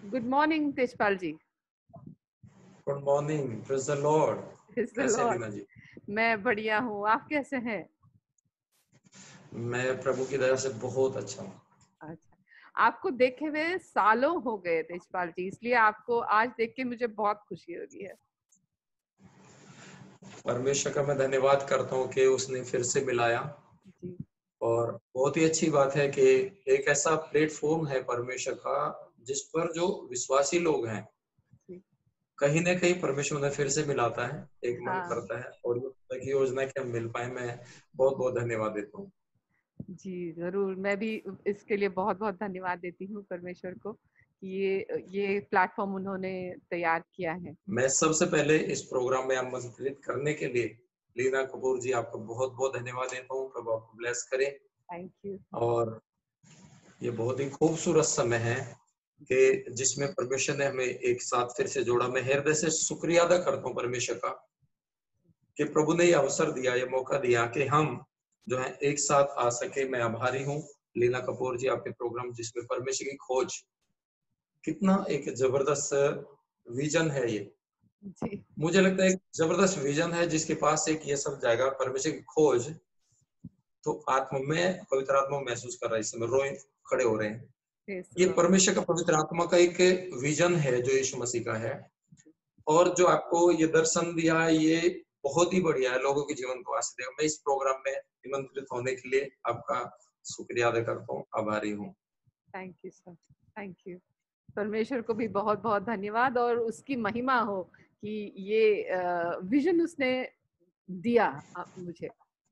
Good morning Tejpal ji. Good morning, praise the Lord. Praise the कैसे हैं Lord। Leena जी? मैं बढ़िया हूँ, आप कैसे हैं? मैं प्रभु की दया से बहुत अच्छा हूँ। अच्छा, आपको देखे हुए सालों हो गए तेजपाल जी, इसलिए आपको आज देख के मुझे बहुत खुशी हो रही है। परमेश्वर का मैं धन्यवाद करता हूँ कि उसने फिर से मिलाया। जी। और बहुत ही अच्छी बात है कि एक ऐसा प्लेटफॉर्म है परमेश्वर का जिस पर जो विश्वासी लोग हैं जी। कहीं ना कहीं परमेश्वर उन्हें फिर से मिलाता है, एक मन हाँ। करता है और ये की योजना कि हम मिल पाए। मैं बहुत बहुत धन्यवाद देता हूँ। जी जरूर, मैं भी इसके लिए बहुत बहुत धन्यवाद देती हूँ परमेश्वर को कि ये प्लेटफॉर्म उन्होंने तैयार किया है। मैं सबसे पहले इस प्रोग्राम में आमंत्रित करने के लिए लीना कपूर जी आपको बहुत बहुत धन्यवाद देता हूँ। प्रभु आपको ब्लेस करे। Thank you. और ये बहुत ही खूबसूरत समय है कि जिसमें परमेश्वर ने हमें एक साथ फिर से जोड़ा। मैं हृदय से शुक्रिया अदा करता हूँ परमेश्वर का कि प्रभु ने ये अवसर दिया, ये मौका दिया कि हम जो है एक साथ आ सके। मैं आभारी हूँ लीना कपूर जी, आपके प्रोग्राम जिसमें परमेश्वर की खोज, कितना एक जबरदस्त विजन है ये। जी। मुझे लगता है एक जबरदस्त विजन है जिसके पास एक ये सब जाएगा परमेश्वर की खोज। तो आत्मा में पवित्र आत्मा महसूस कर रहा है, इस समय रोए खड़े हो रहे हैं। Praise the ये Lord। परमेश्वर का पवित्र आत्मा का एक विजन है जो यीशु मसीह का है। और जो आपको ये दर्शन दिया है ये बहुत ही बढ़िया है, लोगों के जीवन को आशीष देगा। मैं इस प्रोग्राम में निमंत्रित होने के लिए आपका शुक्रिया अदा करता हूँ, आभारी हूँ। Thank you sir, thank you. परमेश्वर को भी बहुत बहुत धन्यवाद और उसकी महिमा हो कि ये विजन उसने दिया मुझे।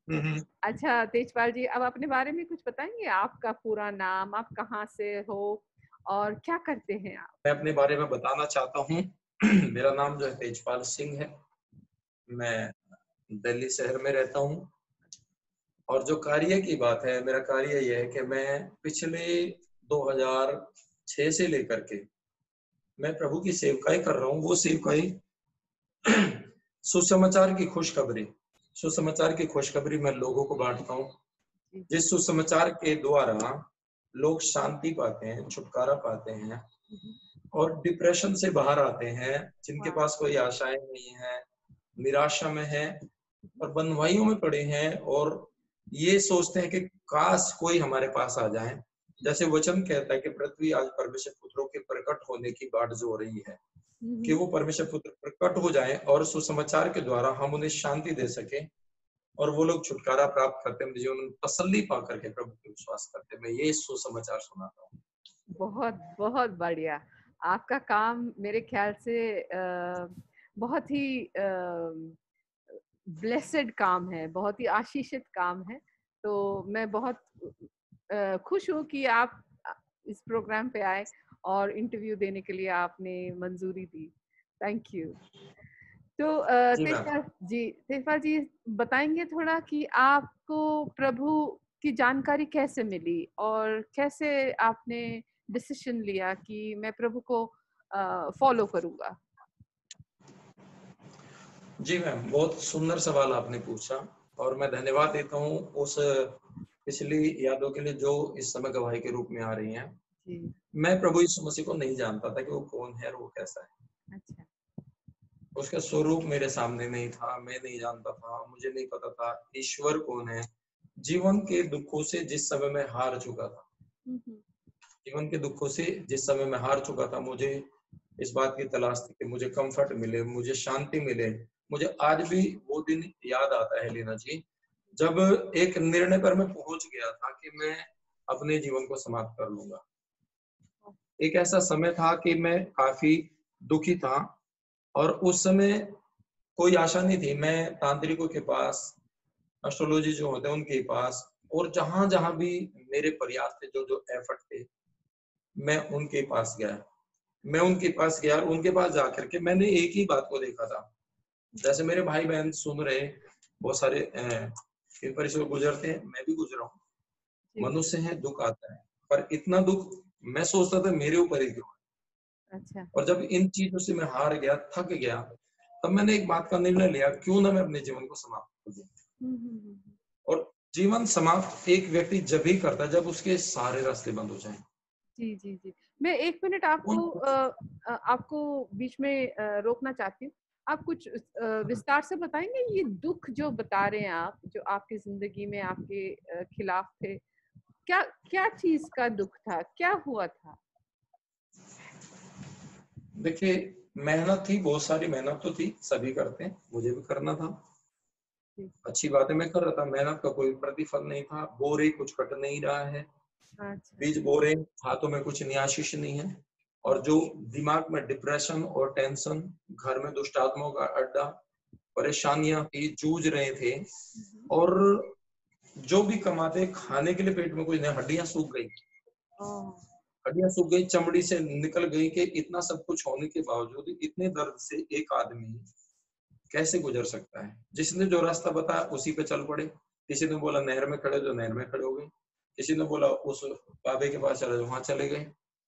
हम्म। अच्छा तेजपाल जी, अब अपने बारे में कुछ बताएंगे? आपका पूरा नाम, आप कहाँ से हो और क्या करते हैं आप? मैं अपने बारे में बताना चाहता हूँ। मेरा नाम जो है तेजपाल सिंह है। मैं दिल्ली शहर में रहता हूँ। और जो कार्य की बात है, मेरा कार्य यह है कि मैं पिछले 2006 से लेकर के मैं प्रभु की सेवकाई कर रहा हूँ। वो सेवकाई सुसमाचार की खुशखबरी, सुसमाचार की खुशखबरी मैं लोगों को बांटता हूँ। जी। जिस सुसमाचार के द्वारा लोग शांति पाते हैं, छुटकारा पाते हैं और डिप्रेशन से बाहर आते हैं, जिनके वाह। पास कोई आशाएं नहीं है, निराशा में है और बंधुआइयों में पड़े हैं और ये सोचते हैं कि काश कोई हमारे पास आ जाए। जैसे वचन कहता है कि पृथ्वी आज परमेश्वर पुत्रों के प्रकट होने की बाट जो रही है कि वो परमेश्वर पुत्र प्रकट हो जाएं और सुसमाचार के द्वारा हम उन्हें शांति दे सके और वो लोग छुटकारा प्राप्त करते हैं, जीवन में तसल्ली पा करके प्रभु पे विश्वास करते हैं। मैं ये सुसमाचार सुनाता हूँ। बहुत बहुत बढ़िया। आपका काम मेरे ख्याल से बहुत ही ब्लेसेड काम है, बहुत ही आशीषित काम है। तो मैं बहुत खुश हूँ कि आप इस प्रोग्राम पे आए और इंटरव्यू देने के लिए आपने मंजूरी दी। Thank you. तो जी मैम। तेजपाल जी बताएंगे थोड़ा कि आपको प्रभु की जानकारी कैसे मिली और कैसे आपने डिसीजन लिया कि मैं प्रभु को फॉलो करूंगा? जी मैम, बहुत सुंदर सवाल आपने पूछा और मैं धन्यवाद देता हूँ उस पिछली यादों के लिए जो इस समय गवाही के रूप में आ रही हैं। जी। मैं प्रभु यीशु मसीह को नहीं जानता था कि वो कौन है और वो कैसा है। अच्छा। उसका स्वरूप मेरे सामने नहीं था, मैं नहीं जानता था, मुझे नहीं पता था ईश्वर कौन है। जीवन के दुखों से जिस समय मैं हार चुका था, हम्म। जीवन के दुखों से जिस समय मैं हार चुका था, मुझे इस बात की तलाश थी कि मुझे कंफर्ट मिले, मुझे शांति मिले। मुझे आज भी वो दिन याद आता है लीना जी, जब एक निर्णय पर मैं पहुंच गया था कि मैं अपने जीवन को समाप्त कर लूंगा। एक ऐसा समय था कि मैं काफी दुखी था और उस समय कोई आशा नहीं थी। मैं तांत्रिकों के पास, एस्ट्रोलॉजी जो होते हैं उनके पास, और जहां जहां भी मेरे प्रयास थे, जो जो एफर्ट थे, मैं उनके पास गया। मैं उनके पास गया और उनके पास जाकर के मैंने एक ही बात को देखा था। जैसे मेरे भाई बहन सुन रहे, बहुत सारे इन परिस्थितियों गुजरते हैं, मैं भी गुजरा हूँ। जी। मनुष्य है, दुख आता है, पर इतना दुख मैं सोचता था मेरे ऊपर ही क्यों है। अच्छा। और जब इन चीजों से मैं हार गया, थक गया, तब मैंने एक बात का निर्णय लिया, क्यों ना मैं अपने जीवन को समाप्त कर दूं। हम्म। और जीवन समाप्त एक व्यक्ति जब ही करता है जब उसके सारे रास्ते बंद हो जाएं। जी, जी, जी। मैं 1 मिनट आपको आपको बीच में रोकना चाहती हूँ। आप कुछ विस्तार से बताएँगे ये दुःख जो बता रहे हैं आप, जो आपकी ज़िंदगी में आपके खिलाफ थे, क्या क्या चीज़ का दुःख था? क्या हुआ था? देखिए, मेहनत थी, बहुत सारी मेहनत तो थी, सभी करते हैं, मुझे भी करना था। जी, अच्छी बात है, मैं कर रहा था, मेहनत का कोई प्रतिफल नहीं था, बो रही कुछ कट नहीं रहा है, अच्छा। बीज बो रहे हाथों में कुछ नहीं, आशीष नहीं है। और जो दिमाग में डिप्रेशन और टेंशन, घर में दुष्ट आत्माओं का अड्डा, परेशानियां थी, जूझ रहे थे। हुँ, हुँ। और जो भी कमाते खाने के लिए पेट में कुछ नहीं, हड्डियां सूख गई, ओह! हड्डियां सूख गई, चमड़ी से निकल गई कि इतना सब कुछ होने के बावजूद इतने दर्द से एक आदमी कैसे गुजर सकता है। जिसने जो रास्ता बताया उसी पे चल पड़े। किसी ने बोला नहर में खड़े, जो नहर में खड़े हो गए। किसी ने बोला उस बाबे के पास चले, वहां चले गए।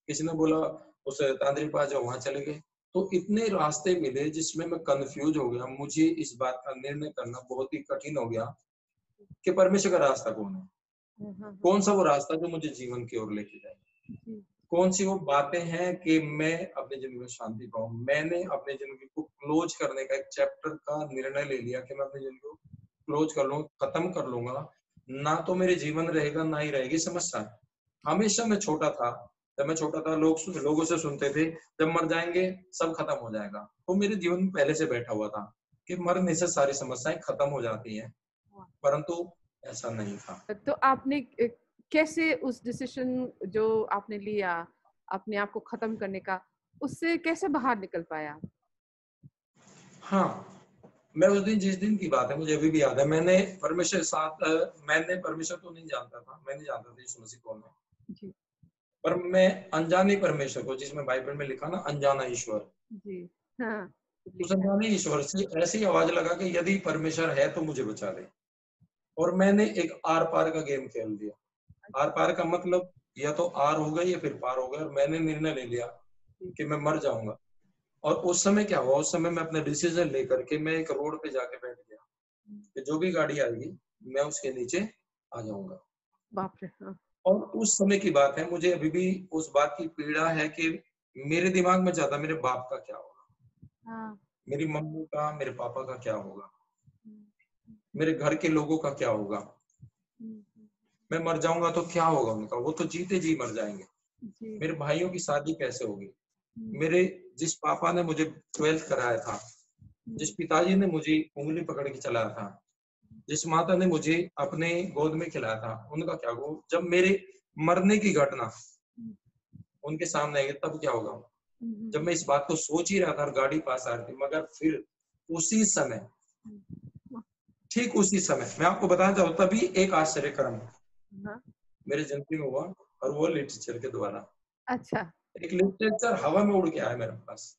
किसी ने बोला उस तांत्रिक के पास जाओ, वहां चले गए। तो इतने रास्ते मिले जिसमें मैं कंफ्यूज हो गया। मुझे इस बात का निर्णय करना बहुत ही कठिन हो गया कि परमेश्वर का रास्ता कौन है। हाँ, हाँ, हाँ। कौन सा वो रास्ता जो मुझे जीवन की ओर लेके जाए। जी, कौन सी वो बातें हैं कि मैं अपने जिंदगी में शांति पाऊं। मैंने अपने जिंदगी को क्लोज करने का एक चैप्टर का निर्णय ले लिया कि मैं अपनी जिंदगी को क्लोज कर लूंगा, खत्म कर लूंगा। ना तो मेरे जीवन रहेगा, ना ही रहेगी समस्या। हमेशा मैं छोटा था, जब मैं छोटा था लोगों से सुनते थे जब मर जाएंगे सब खत्म हो जाएगा। तो मेरे जीवन में पहले से बैठा हुआ था कि मरने से सारी समस्याएं खत्म हो जाती हैं, हाँ। परंतु ऐसा नहीं था। तो आपने कैसे उस डिसीजन जो आपने लिया अपने आप को खत्म करने का, उससे कैसे बाहर निकल पाया? हाँ, मैं उस दिन, जिस दिन की बात है मुझे अभी भी याद है, मैंने परमेश्वर को नहीं जानता था, मैं नहीं जानता था यीशु मसीह कौन है। जी, पर मैं अनजाने परमेश्वर को, जिसमें बाइबल में लिखा ना अनजाना ईश्वर, जी। हाँ, उस लिखा है। अनजाने ईश्वर से ऐसी आवाज लगा कि यदि परमेश्वर है तो मुझे बचा ले। और मैंने एक आर पार का गेम खेल दिया। आर अच्छा, पार का मतलब या तो आर होगा या फिर पार होगा, और मैंने निर्णय ले लिया जी। कि मैं मर जाऊंगा। और उस समय क्या हुआ, उस समय मैं अपना डिसीजन लेकर के मैं एक रोड पे जाके बैठ गया हुँ, कि जो भी गाड़ी आएगी मैं उसके नीचे आ जाऊंगा। बाप रे! हाँ, और उस समय की बात है, मुझे अभी भी उस बात की पीड़ा है कि मेरे दिमाग में ज्यादा मेरे बाप का क्या होगा, हाँ। मेरी मम्मी का, मेरे पापा का क्या होगा, हुँ, हुँ, मेरे घर के लोगों का क्या होगा। हुँ, हुँ। मैं मर जाऊंगा तो क्या होगा उनका, वो तो जीते जी मर जाएंगे। जी, मेरे भाइयों की शादी कैसे होगी। हुँ, मेरे जिस पापा ने मुझे 12th कराया था, जिस हुँ, पिताजी ने मुझे उंगली पकड़ के चलाया था, जिस माता ने मुझे अपने गोद में खिलाया था, उनका क्या होगा। जब मेरे मरने की घटना हुँ, उनके सामने आएगी तब क्या होगा। हुँ, जब हुँ, मैं इस बात को सोच ही रहा था और गाड़ी पास आ रही थी, मगर फिर उसी समय, हुँ। ठीक उसी समय मैं आपको बताना चाहूँ, तभी एक आश्चर्य कर्म हाँ, मेरे जिंदगी में हुआ, और वो लिटरेचर के द्वारा। अच्छा। एक लिटरेचर हवा में उड़ के आया मेरे पास।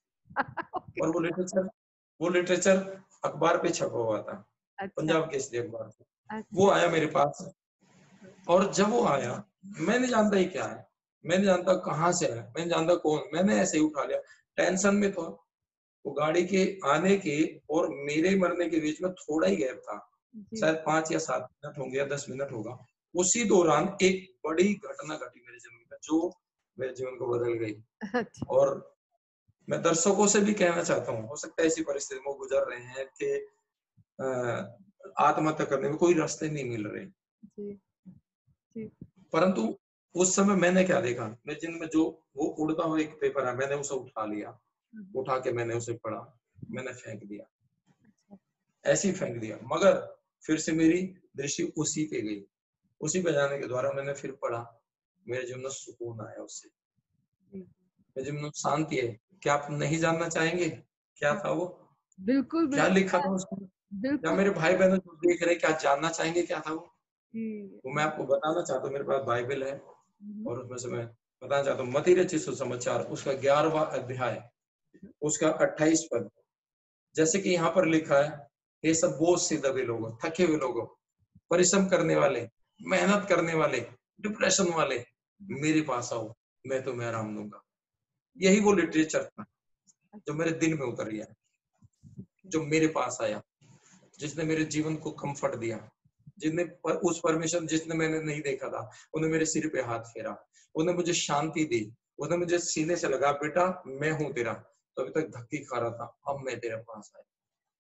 ओके, और वो लिटरेचर अखबार पे छपा हुआ था, अच्छा, पंजाब केसरी अखबार पे। वो अच्छा। आया मेरे पास, और जब वो आया, मैं नहीं जानता ये क्या है, मैं नहीं जानता कहाँ से आया, मैं नहीं जानता कौन, मैंने ऐसे ही उठा लिया। टेंशन में तो वो गाड़ी के आने के और मेरे मरने के बीच में थोड़ा ही गैप था, जी, शायद 5 या 7 मिनट होंगे या 10 मिनट होगा। उसी दौरान एक बड़ी घटना घटी मेरे जीवन में, जो मेरे जीवन को बदल गई। अच्छा। और मैं दर्शकों से भी कहना चाहता हूँ, हो सकता है ऐसी परिस्थिति में वो गुजर रहे हैं कि आत्महत्या करने में कोई रास्ते नहीं मिल रहे। जी, जी। परंतु उस समय मैंने क्या देखा, मेरे जिन में जो वो उड़ता हुआ एक पेपर है, मैंने उसे उठा लिया, हुँ, हुँ, उठा के मैंने उसे पढ़ा, हुँ, मैंने फेंक दिया, अच्छा। ऐसे ही फेंक दिया। मगर फिर से मेरी दृष्टि उसी पे गई, उसी पे जाने के द्वारा मैंने फिर पढ़ा, मेरे जीवन में सुकून आया उससे, जी, मेरे जीवन में शांति है। क्या आप नहीं जानना चाहेंगे क्या हाँ, था वो, बिल्कुल, क्या बिल्कुल, लिखा था उसमें? क्या बिल्कुल। मेरे भाई बहन जो देख रहे हैं, क्या जानना चाहेंगे क्या था वो? जी, वो मैं आपको बताना चाहता हूँ, मेरे पास बाइबल है, हुँ, और उसमें से मैं बताना चाहता हूँ मत्ती रचित सुसमाचार उसका 11वां अध्याय, उसका 28 पद। जैसे कि यहाँ पर लिखा है, ये सब बोझ से दबे लोगों, थके हुए लोगों, परिश्रम करने वाले, मेहनत करने वाले, डिप्रेशन वाले, मेरे पास आओ, मैं तुम्हें आराम दूंगा। यही वो लिटरेचर था जो मेरे दिल में उतर गया, जो मेरे पास आया, जिसने मेरे जीवन को कंफर्ट दिया, उस परमेश्वर जिसने मैंने नहीं देखा था, उन्हें मेरे सिर पे हाथ फेरा। उसने मुझे शांति दी, उसने मुझे सीने से लगा, बेटा मैं हूँ तेरा। तो अभी तक धक्की खा रहा था, अब मैं तेरे पास आया,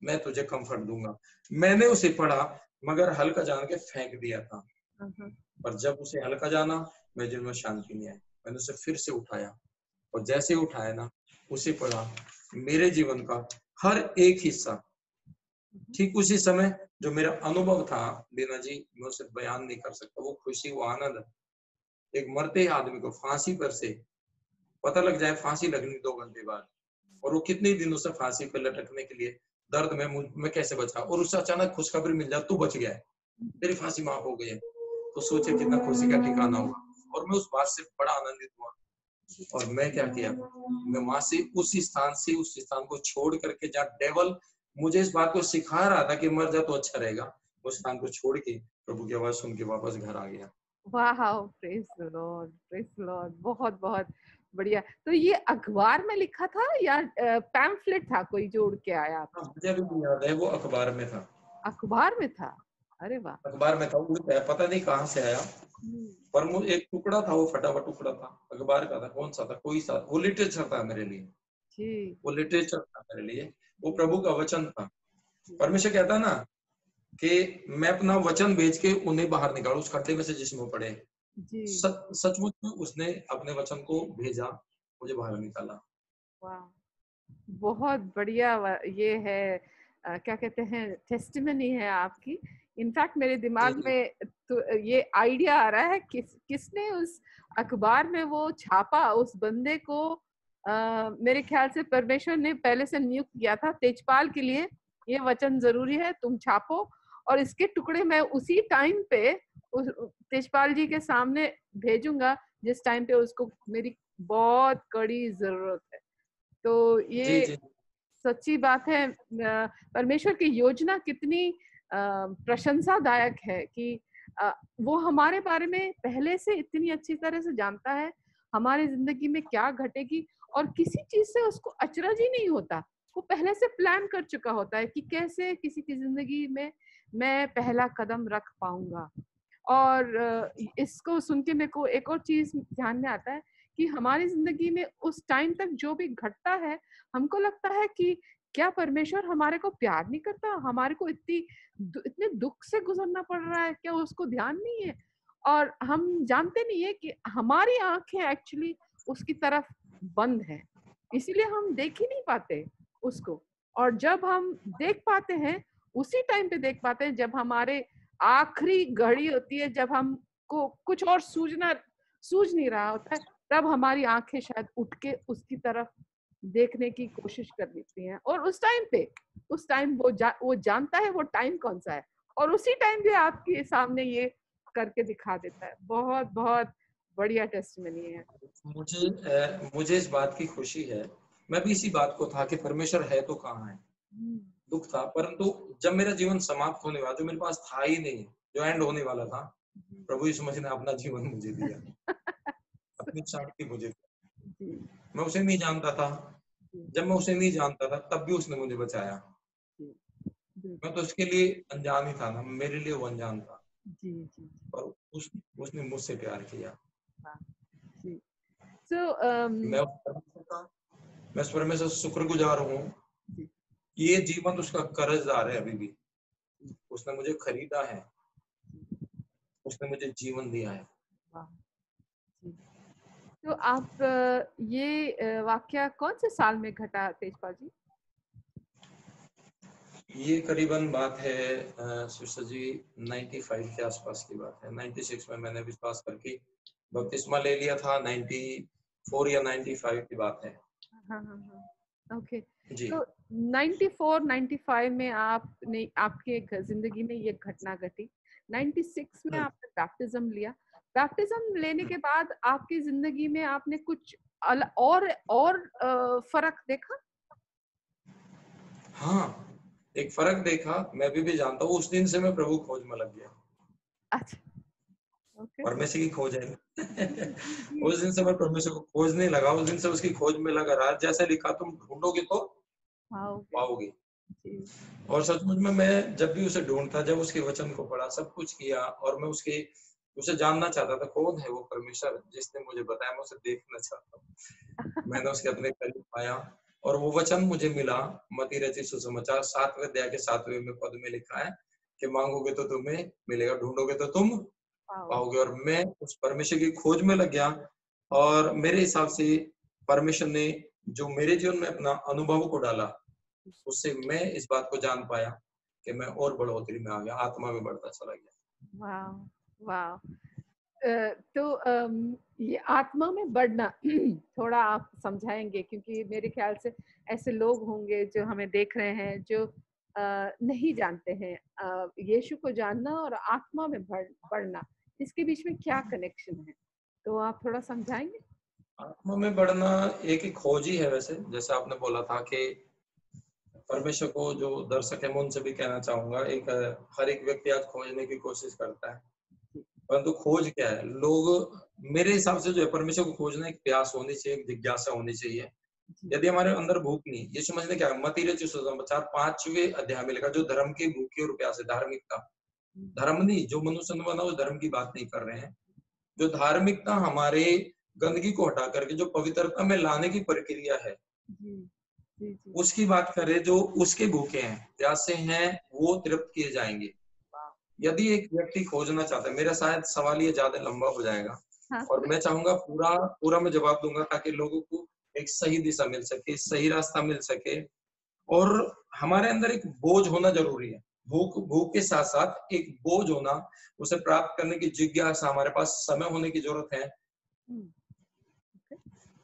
मैं तुझे कंफर्ट दूंगा। मैंने उसे पढ़ा मगर हल्का जान के फेंक दिया था, पर जब उसे हल्का जाना मेरे दिल में शांति नहीं आई। मैंने उसे फिर से उठाया, और जैसे उठाया ना, उसे पढ़ा, मेरे जीवन का हर एक हिस्सा ठीक उसी समय जो मेरा अनुभव था लीना जी, मैं उसे बयान नहीं कर सकता। वो खुशी, वो आनंद, एक मरते आदमी को फांसी पर से पता लग जाए फांसी लगनी 2 घंटे बाद, और वो कितने दिनों से फांसी पर लटकने के लिए दर्द में मैं कैसे बचा, और उससे अचानक खुशखबरी मिल जाए, तू बच गया है, तेरी फांसी माफ हो गई है, तो सोचे कितना खुशी का ठिकाना होगा। और मैं उस बात से बड़ा आनंदित हुआ। और मैं क्या किया, मैं वहां से उस स्थान को छोड़ करके, जहाँ डेवल मुझे इस बात को सिखा रहा था कि मर जा तो अच्छा रहेगा, उस स्थान को छोड़ के प्रभु की आवाज सुन के वापस घर आ गया। वाह, praise the Lord, praise the Lord, बहुत बहुत बढ़िया। तो ये अखबार में लिखा था या पैम्फलेट था कोई जो उड़ के आया हाँ, आपके? मुझे अभी भी याद है, वो अखबार में था। अखबार में था? अरे वाह। अखबार में था, उड़ता है, पता नहीं कहाँ से आया, पर मुझे एक टुकड़ा था, वो फटा हुआ टुकड़ा था, अखबार का था, कौन सा था, कोई सा, वो लिटरेचर था मेरे लिए, जी वो लिटरेचर था मेरे लिए, वो प्रभु का वचन था। परमेश्वर कहता ना कि मैं अपना वचन भेज के उन्हें बाहर निकालू उस खड्डे में से जिसमें वो पड़े। जी। सचमुच में उसने अपने वचन को भेजा, मुझे बाहर निकाला। वाह, बहुत बढ़िया। ये है क्या कहते हैं, टेस्टिमनी है आपकी। इनफैक्ट मेरे जी दिमाग जी में तो ये आइडिया आ रहा है किसने उस अखबार में वो छापा, उस बंदे को मेरे ख्याल से परमेश्वर ने पहले से नियुक्त किया था तेजपाल के लिए, ये वचन जरूरी है तुम छापो, और इसके टुकड़े मैं उसी टाइम पे उस तेजपाल जी के सामने भेजूंगा जिस टाइम पे उसको मेरी बहुत कड़ी जरूरत है। तो जी ये जी सच्ची बात है। परमेश्वर की योजना कितनी प्रशंसादायक है कि वो हमारे बारे में पहले से इतनी अच्छी तरह से जानता है हमारी जिंदगी में क्या घटेगी, और किसी चीज से उसको अचरज ही नहीं होता। वो पहले से प्लान कर चुका होता है कि कैसे किसी की जिंदगी में मैं पहला कदम रख पाऊंगा। और इसको सुन के मेरे को एक और चीज ध्यान में आता है कि हमारी जिंदगी में उस टाइम तक जो भी घटता है, हमको लगता है कि क्या परमेश्वर हमारे को प्यार नहीं करता, हमारे को इतने दुख से गुजरना पड़ रहा है, क्या उसको ध्यान नहीं है? और हम जानते नहीं है कि हमारी आंखें एक्चुअली उसकी तरफ बंद है, इसीलिए हम देख ही नहीं पाते उसको। और जब हम देख पाते हैं, उसी टाइम पे देख पाते हैं जब हमारे आखिरी घड़ी होती है, जब हमको कुछ और सूझ नहीं रहा होता है, तब हमारी आंखें शायद उठ के उसकी तरफ देखने की कोशिश कर लेती हैं। और उस टाइम वो जानता है वो टाइम कौन सा है, और उसी टाइम पे आपके सामने ये करके दिखा देता है। बहुत बहुत बढ़िया टेस्टिमनी है। मुझे इस बात की खुशी है। मैं भी इसी बात को था कि परमेश्वर है तो कहाँ है, दुख था। परंतु जब मेरा जीवन समाप्त होने वाला, जो मेरे पास था ही नहीं, जो एंड होने वाला था, प्रभु यीशु मसीह ने अपना जीवन मुझे दिया, अपनी शांति मुझे दी। जी मैं उसे नहीं जानता था, जी जब मैं उसे नहीं जानता था तब भी उसने मुझे बचाया। जी जी मैं तो उसके लिए अनजान ही था ना, मेरे लिए वो अनजान था, जी जी। पर उसने मुझसे प्यार किया। हाँ, जी। So, मैं उस परमेश्वर का मैं उस परमेश्वर से शुक्रगुजार हूँ। जी, ये जीवन उसका कर्जदार है अभी भी। उसने मुझे खरीदा है, उसने मुझे जीवन दिया है। वाह, जी। तो आप ये वाक्या कौन से साल में घटा तेजपाल जी? ये करीबन बात है सिस्टर जी 95 के आसपास की बात है। 96 में मैंने विश्वास करके बपतिस्मा ले लिया था। 94 या 95 की बात है। हाँ हाँ हाँ, ओके। जी तो 94 95 में आपने आपके जिंदगी में ये घटना घटी। 96 में हम्म, आपने बैप्टिज्म लिया। बैप्टिज्म लेने हम्म। के बाद आपकी जिंदगी में आपने कुछ और फर्क देखा? हाँ, एक फर्क देखा। मैं भी जानता हूँ, उस दिन से मैं प्रभु खोज में लग गया। अच्छा, ओके। परमेश्वर की खोज है। जी जी जी। उस दिन से मैं परमेश्वर को खोजने लगा, उस दिन से उसकी खोज में लगा रहा। जैसे लिखा, तुम ढूंढोगे तो हाँ, ओके। पाओगे। जी और सचमुच में मैं जब भी उसे ढूंढता, जब उसके वचन को पढ़ा, सब कुछ किया, और मैं उसके उसे जानना चाहता था, कौन है वो परमेश्वर जिसने मुझे बताया, मैं उसे देखना चाहता हूँ। मैंने उसके अपने करीब पाया और वो वचन मुझे मिला। मत्ती रचित सुसमाचार 7वें अध्याय के 7वें में पद में लिखा है कि मांगोगे तो तुम्हें मिलेगा, ढूंढोगे तो तुम वाओ! पाओगे। और मैं उस परमेश्वर की खोज में लग गया और मेरे हिसाब से परमेश्वर ने जो मेरे जीवन में अपना अनुभव को डाला, उससे मैं इस बात को जान पाया कि मैं और बढ़ोतरी में आ गया, आत्मा में बढ़ता चला गया। वाओ! वाओ! तो ये आत्मा में बढ़ना थोड़ा आप समझाएंगे, क्योंकि मेरे ख्याल से ऐसे लोग होंगे जो हमें देख रहे हैं जो नहीं जानते हैं यीशु को जानना और आत्मा में बढ़ना, इसके बीच में क्या कनेक्शन है, तो आप थोड़ा समझाएंगे। आत्मा में बढ़ना एक ही खोज ही है। वैसे जैसे आपने बोला था कि परमेश्वर को जो दर्शक है, मैं उनसे भी कहना चाहूंगा, एक हर एक व्यक्ति आज खोजने की कोशिश करता है, परंतु खोज क्या है? लोग, मेरे हिसाब से जो है, परमेश्वर को खोजना एक प्यास होनी चाहिए, एक जिज्ञासा होनी चाहिए। यदि हमारे अंदर भूख नहीं, ये समझने क्या है, मत्ती रचित सुसमाचार 5वें अध्याय में लिखा, जो धर्म की भूखी और प्यास है, धार्मिकता, धर्म नहीं, जो मनुष्य ने बना उस धर्म की बात नहीं कर रहे हैं। जो धार्मिकता हमारे गंदगी को हटा करके जो पवित्रता में लाने की प्रक्रिया है, जी जी जी। उसकी बात करें, जो उसके भूखे हैं, प्यासे हैं, वो तृप्त किए जाएंगे। यदि एक व्यक्ति खोजना चाहता है, मेरा शायद सवाल ये ज्यादा लंबा हो जाएगा हाँ, और मैं चाहूंगा पूरा पूरा मैं जवाब दूंगा ताकि लोगों को एक सही दिशा मिल सके, सही रास्ता मिल सके। और हमारे अंदर एक बोझ होना जरूरी है। भूख भूख के साथ साथ एक बोझ होना, उसे प्राप्त करने की जिज्ञासा, हमारे पास समय होने की जरूरत है।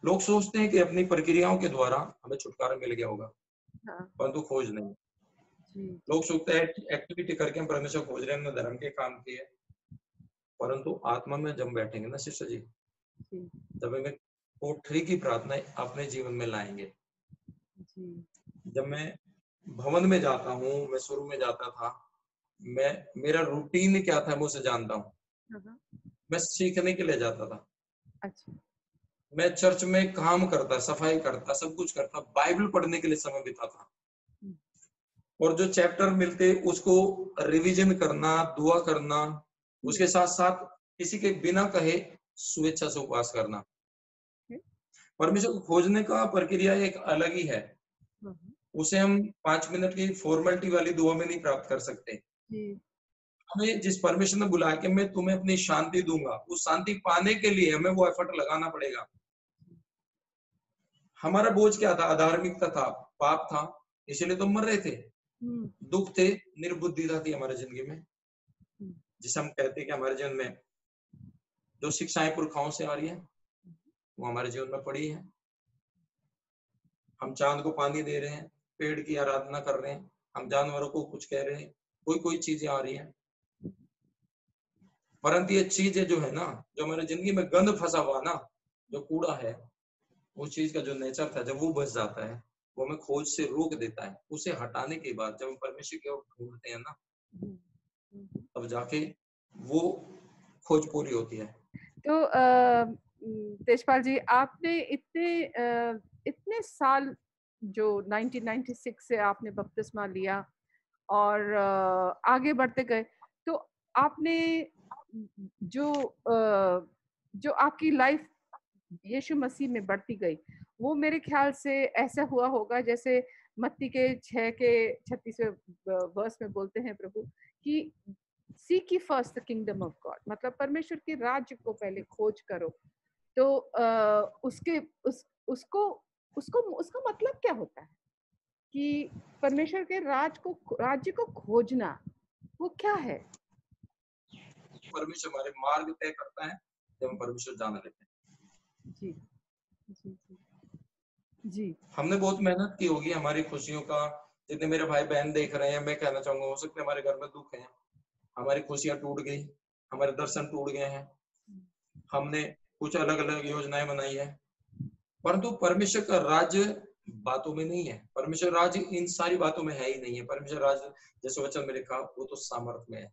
लोग सोचते हैं कि अपनी प्रक्रियाओं के द्वारा हमें छुटकारा मिल गया होगा, हाँ, परंतु खोज नहीं। जी लोग सोचते हैं एक्टिविटी करके हम परमेश्वर खोज रहे हैं, हमने धर्म के काम किए, परंतु आत्मा में जब बैठेंगे ना शिष्य जी, जी जब हमें कोठरी की प्रार्थना अपने जीवन में लाएंगे। जी। जब मैं भवन में जाता हूँ, मैं शुरू में जाता था, मैं, मेरा रूटीन क्या था मैं उसे जानता हूँ। हाँ, हाँ, मैं सीखने के लिए जाता था, अच्छा। मैं चर्च में काम करता, सफाई करता, सब कुछ करता, बाइबल पढ़ने के लिए समय बिताता और जो चैप्टर मिलते उसको रिवीजन करना, दुआ करना, उसके साथ साथ किसी के बिना कहे स्वेच्छा से उपवास करना। परमेश्वर को खोजने का प्रक्रिया एक अलग ही है। उसे हम 5 मिनट की फॉर्मेलिटी वाली दुआ में नहीं प्राप्त कर सकते। जी हमें जिस परमेश्वर ने बुलाया कि मैं तुम्हें अपनी शांति दूंगा, उस शांति पाने के लिए हमें वो एफर्ट लगाना पड़ेगा। हमारा बोझ क्या था? अधार्मिकता था, पाप था, इसीलिए तो मर रहे थे। दुख थे, निर्बुद्धिता थी हमारे जिंदगी में, जिसे हम कहते हैं कि हमारे जीवन में जो शिक्षाएं पुरखाओं से आ रही है वो हमारे जीवन में पड़ी है। हम चांद को पानी दे रहे हैं, पेड़ की आराधना कर रहे हैं, हम जानवरों को कुछ कह रहे हैं, कोई कोई चीजें आ रही हैं, परंतु ये चीजें जो है ना, जो हमारे जिंदगी में गंद फंसा हुआ ना, जो कूड़ा है, उस चीज का जो नेचर था, जब वो बच जाता है, वो हमें खोज से रोक देता है। उसे हटाने के बाद जब हम परमेश्वर की ओर ढूंढते हैं ना, तब जाके वो खोज पूरी होती है। तो तेजपाल जी, आपने इतने साल जो 1996 से आपने बपतिस्मा लिया और आगे बढ़ते गए, तो आपने जो जो आपकी लाइफ यीशु मसीह में बढ़ती गई, वो मेरे ख्याल से ऐसा हुआ होगा जैसे मत्ती के 6 के 36वें वर्स में बोलते हैं प्रभु कि seek ye first the kingdom of God, मतलब परमेश्वर के राज्य को पहले खोज करो। तो उसके उसको उसको उसका मतलब क्या होता है कि परमेश्वर के राज्य को खोजना, वो क्या है? परमेश्वर हमारे मार्ग तय करता है जब हम परमेश्वर जान लेते हैं। जी जी जी जी। हमने बहुत मेहनत की होगी हमारी खुशियों का, जितने मेरे भाई बहन देख रहे हैं, मैं कहना चाहूंगा, हो सकता है हमारे घर में दुख है, हमारी खुशियां टूट गई, हमारे दर्शन टूट गए हैं, हमने कुछ अलग अलग योजनाएं बनाई है, परंतु परमेश्वर का राज्य बातों में नहीं है। परमेश्वर राज्य इन सारी बातों में है ही नहीं है। परमेश्वर राज्य, जैसे वचन में लिखा, वो तो सामर्थ में है।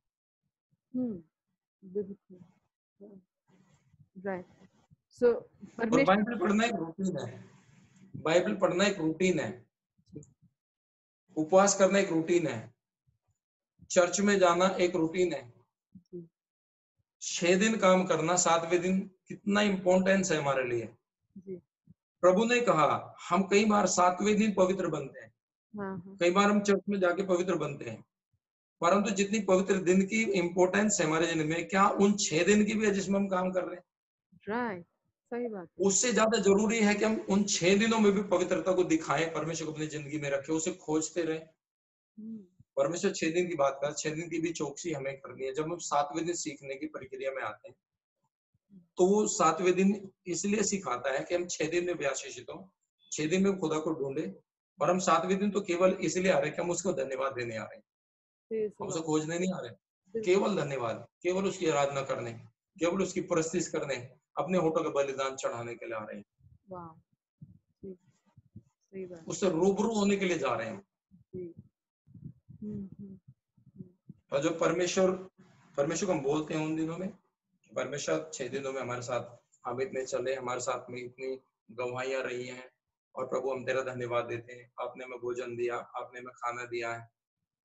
राइट। सो और परमेश्वर, बाइबल पढ़ना एक रूटीन है, बाइबल पढ़ना एक रूटीन है, उपवास करना एक रूटीन है, चर्च में जाना एक रूटीन है, 6 दिन काम करना, 7वें दिन कितना इंपॉर्टेंस है हमारे लिए। जी। प्रभु ने कहा, हम कई बार 7वें दिन पवित्र बनते हैं, हाँ, हाँ। कई बार हम चर्च में जाके पवित्र बनते हैं, परंतु जितनी पवित्र दिन की इंपॉर्टेंस है हमारे जीवन में, क्या उन 6 दिन की भी है जिसमें हम काम कर रहे हैं? राइट, सही बात है। उससे ज्यादा जरूरी है कि हम उन 6 दिनों में भी पवित्रता को दिखाएं, परमेश्वर को अपनी जिंदगी में रखें, उसे खोजते रहें। हुँ, परमेश्वर 6 दिन की बात कर, 6 दिन की भी चौकसी हमें करनी है। जब हम 7वें दिन सीखने की प्रक्रिया में आते हैं, तो वो 7वें दिन इसलिए सिखाता है कि हम 6 दिन में भी आशीषित हों, 6 दिन में खुदा को ढूंढे, और हम 7वें दिन तो केवल इसलिए आ रहे हैं कि हम उसको धन्यवाद देने आ रहे हैं, प्रेज़ द हम उसे लॉर्ड। खोजने नहीं आ रहे। बिल्कुल, केवल धन्यवाद, केवल उसकी आराधना करने, केवल उसकी परस्तिश करने, अपने होठों का बलिदान चढ़ाने के लिए आ रहे हैं, वाह! जी, सही बात। उससे रूबरू होने के लिए जा रहे हैं। जी। हुँ, हुँ, हुँ। और जो परमेश्वर परमेश्वर को हम बोलते हैं उन दिनों में, परमेश्वर 6 दिनों में हमारे साथ हम इतने चले, हमारे साथ में इतनी गवाहियां रही हैं, और प्रभु हम तेरा धन्यवाद देते हैं। आपने हमें भोजन दिया, आपने हमें खाना दिया है,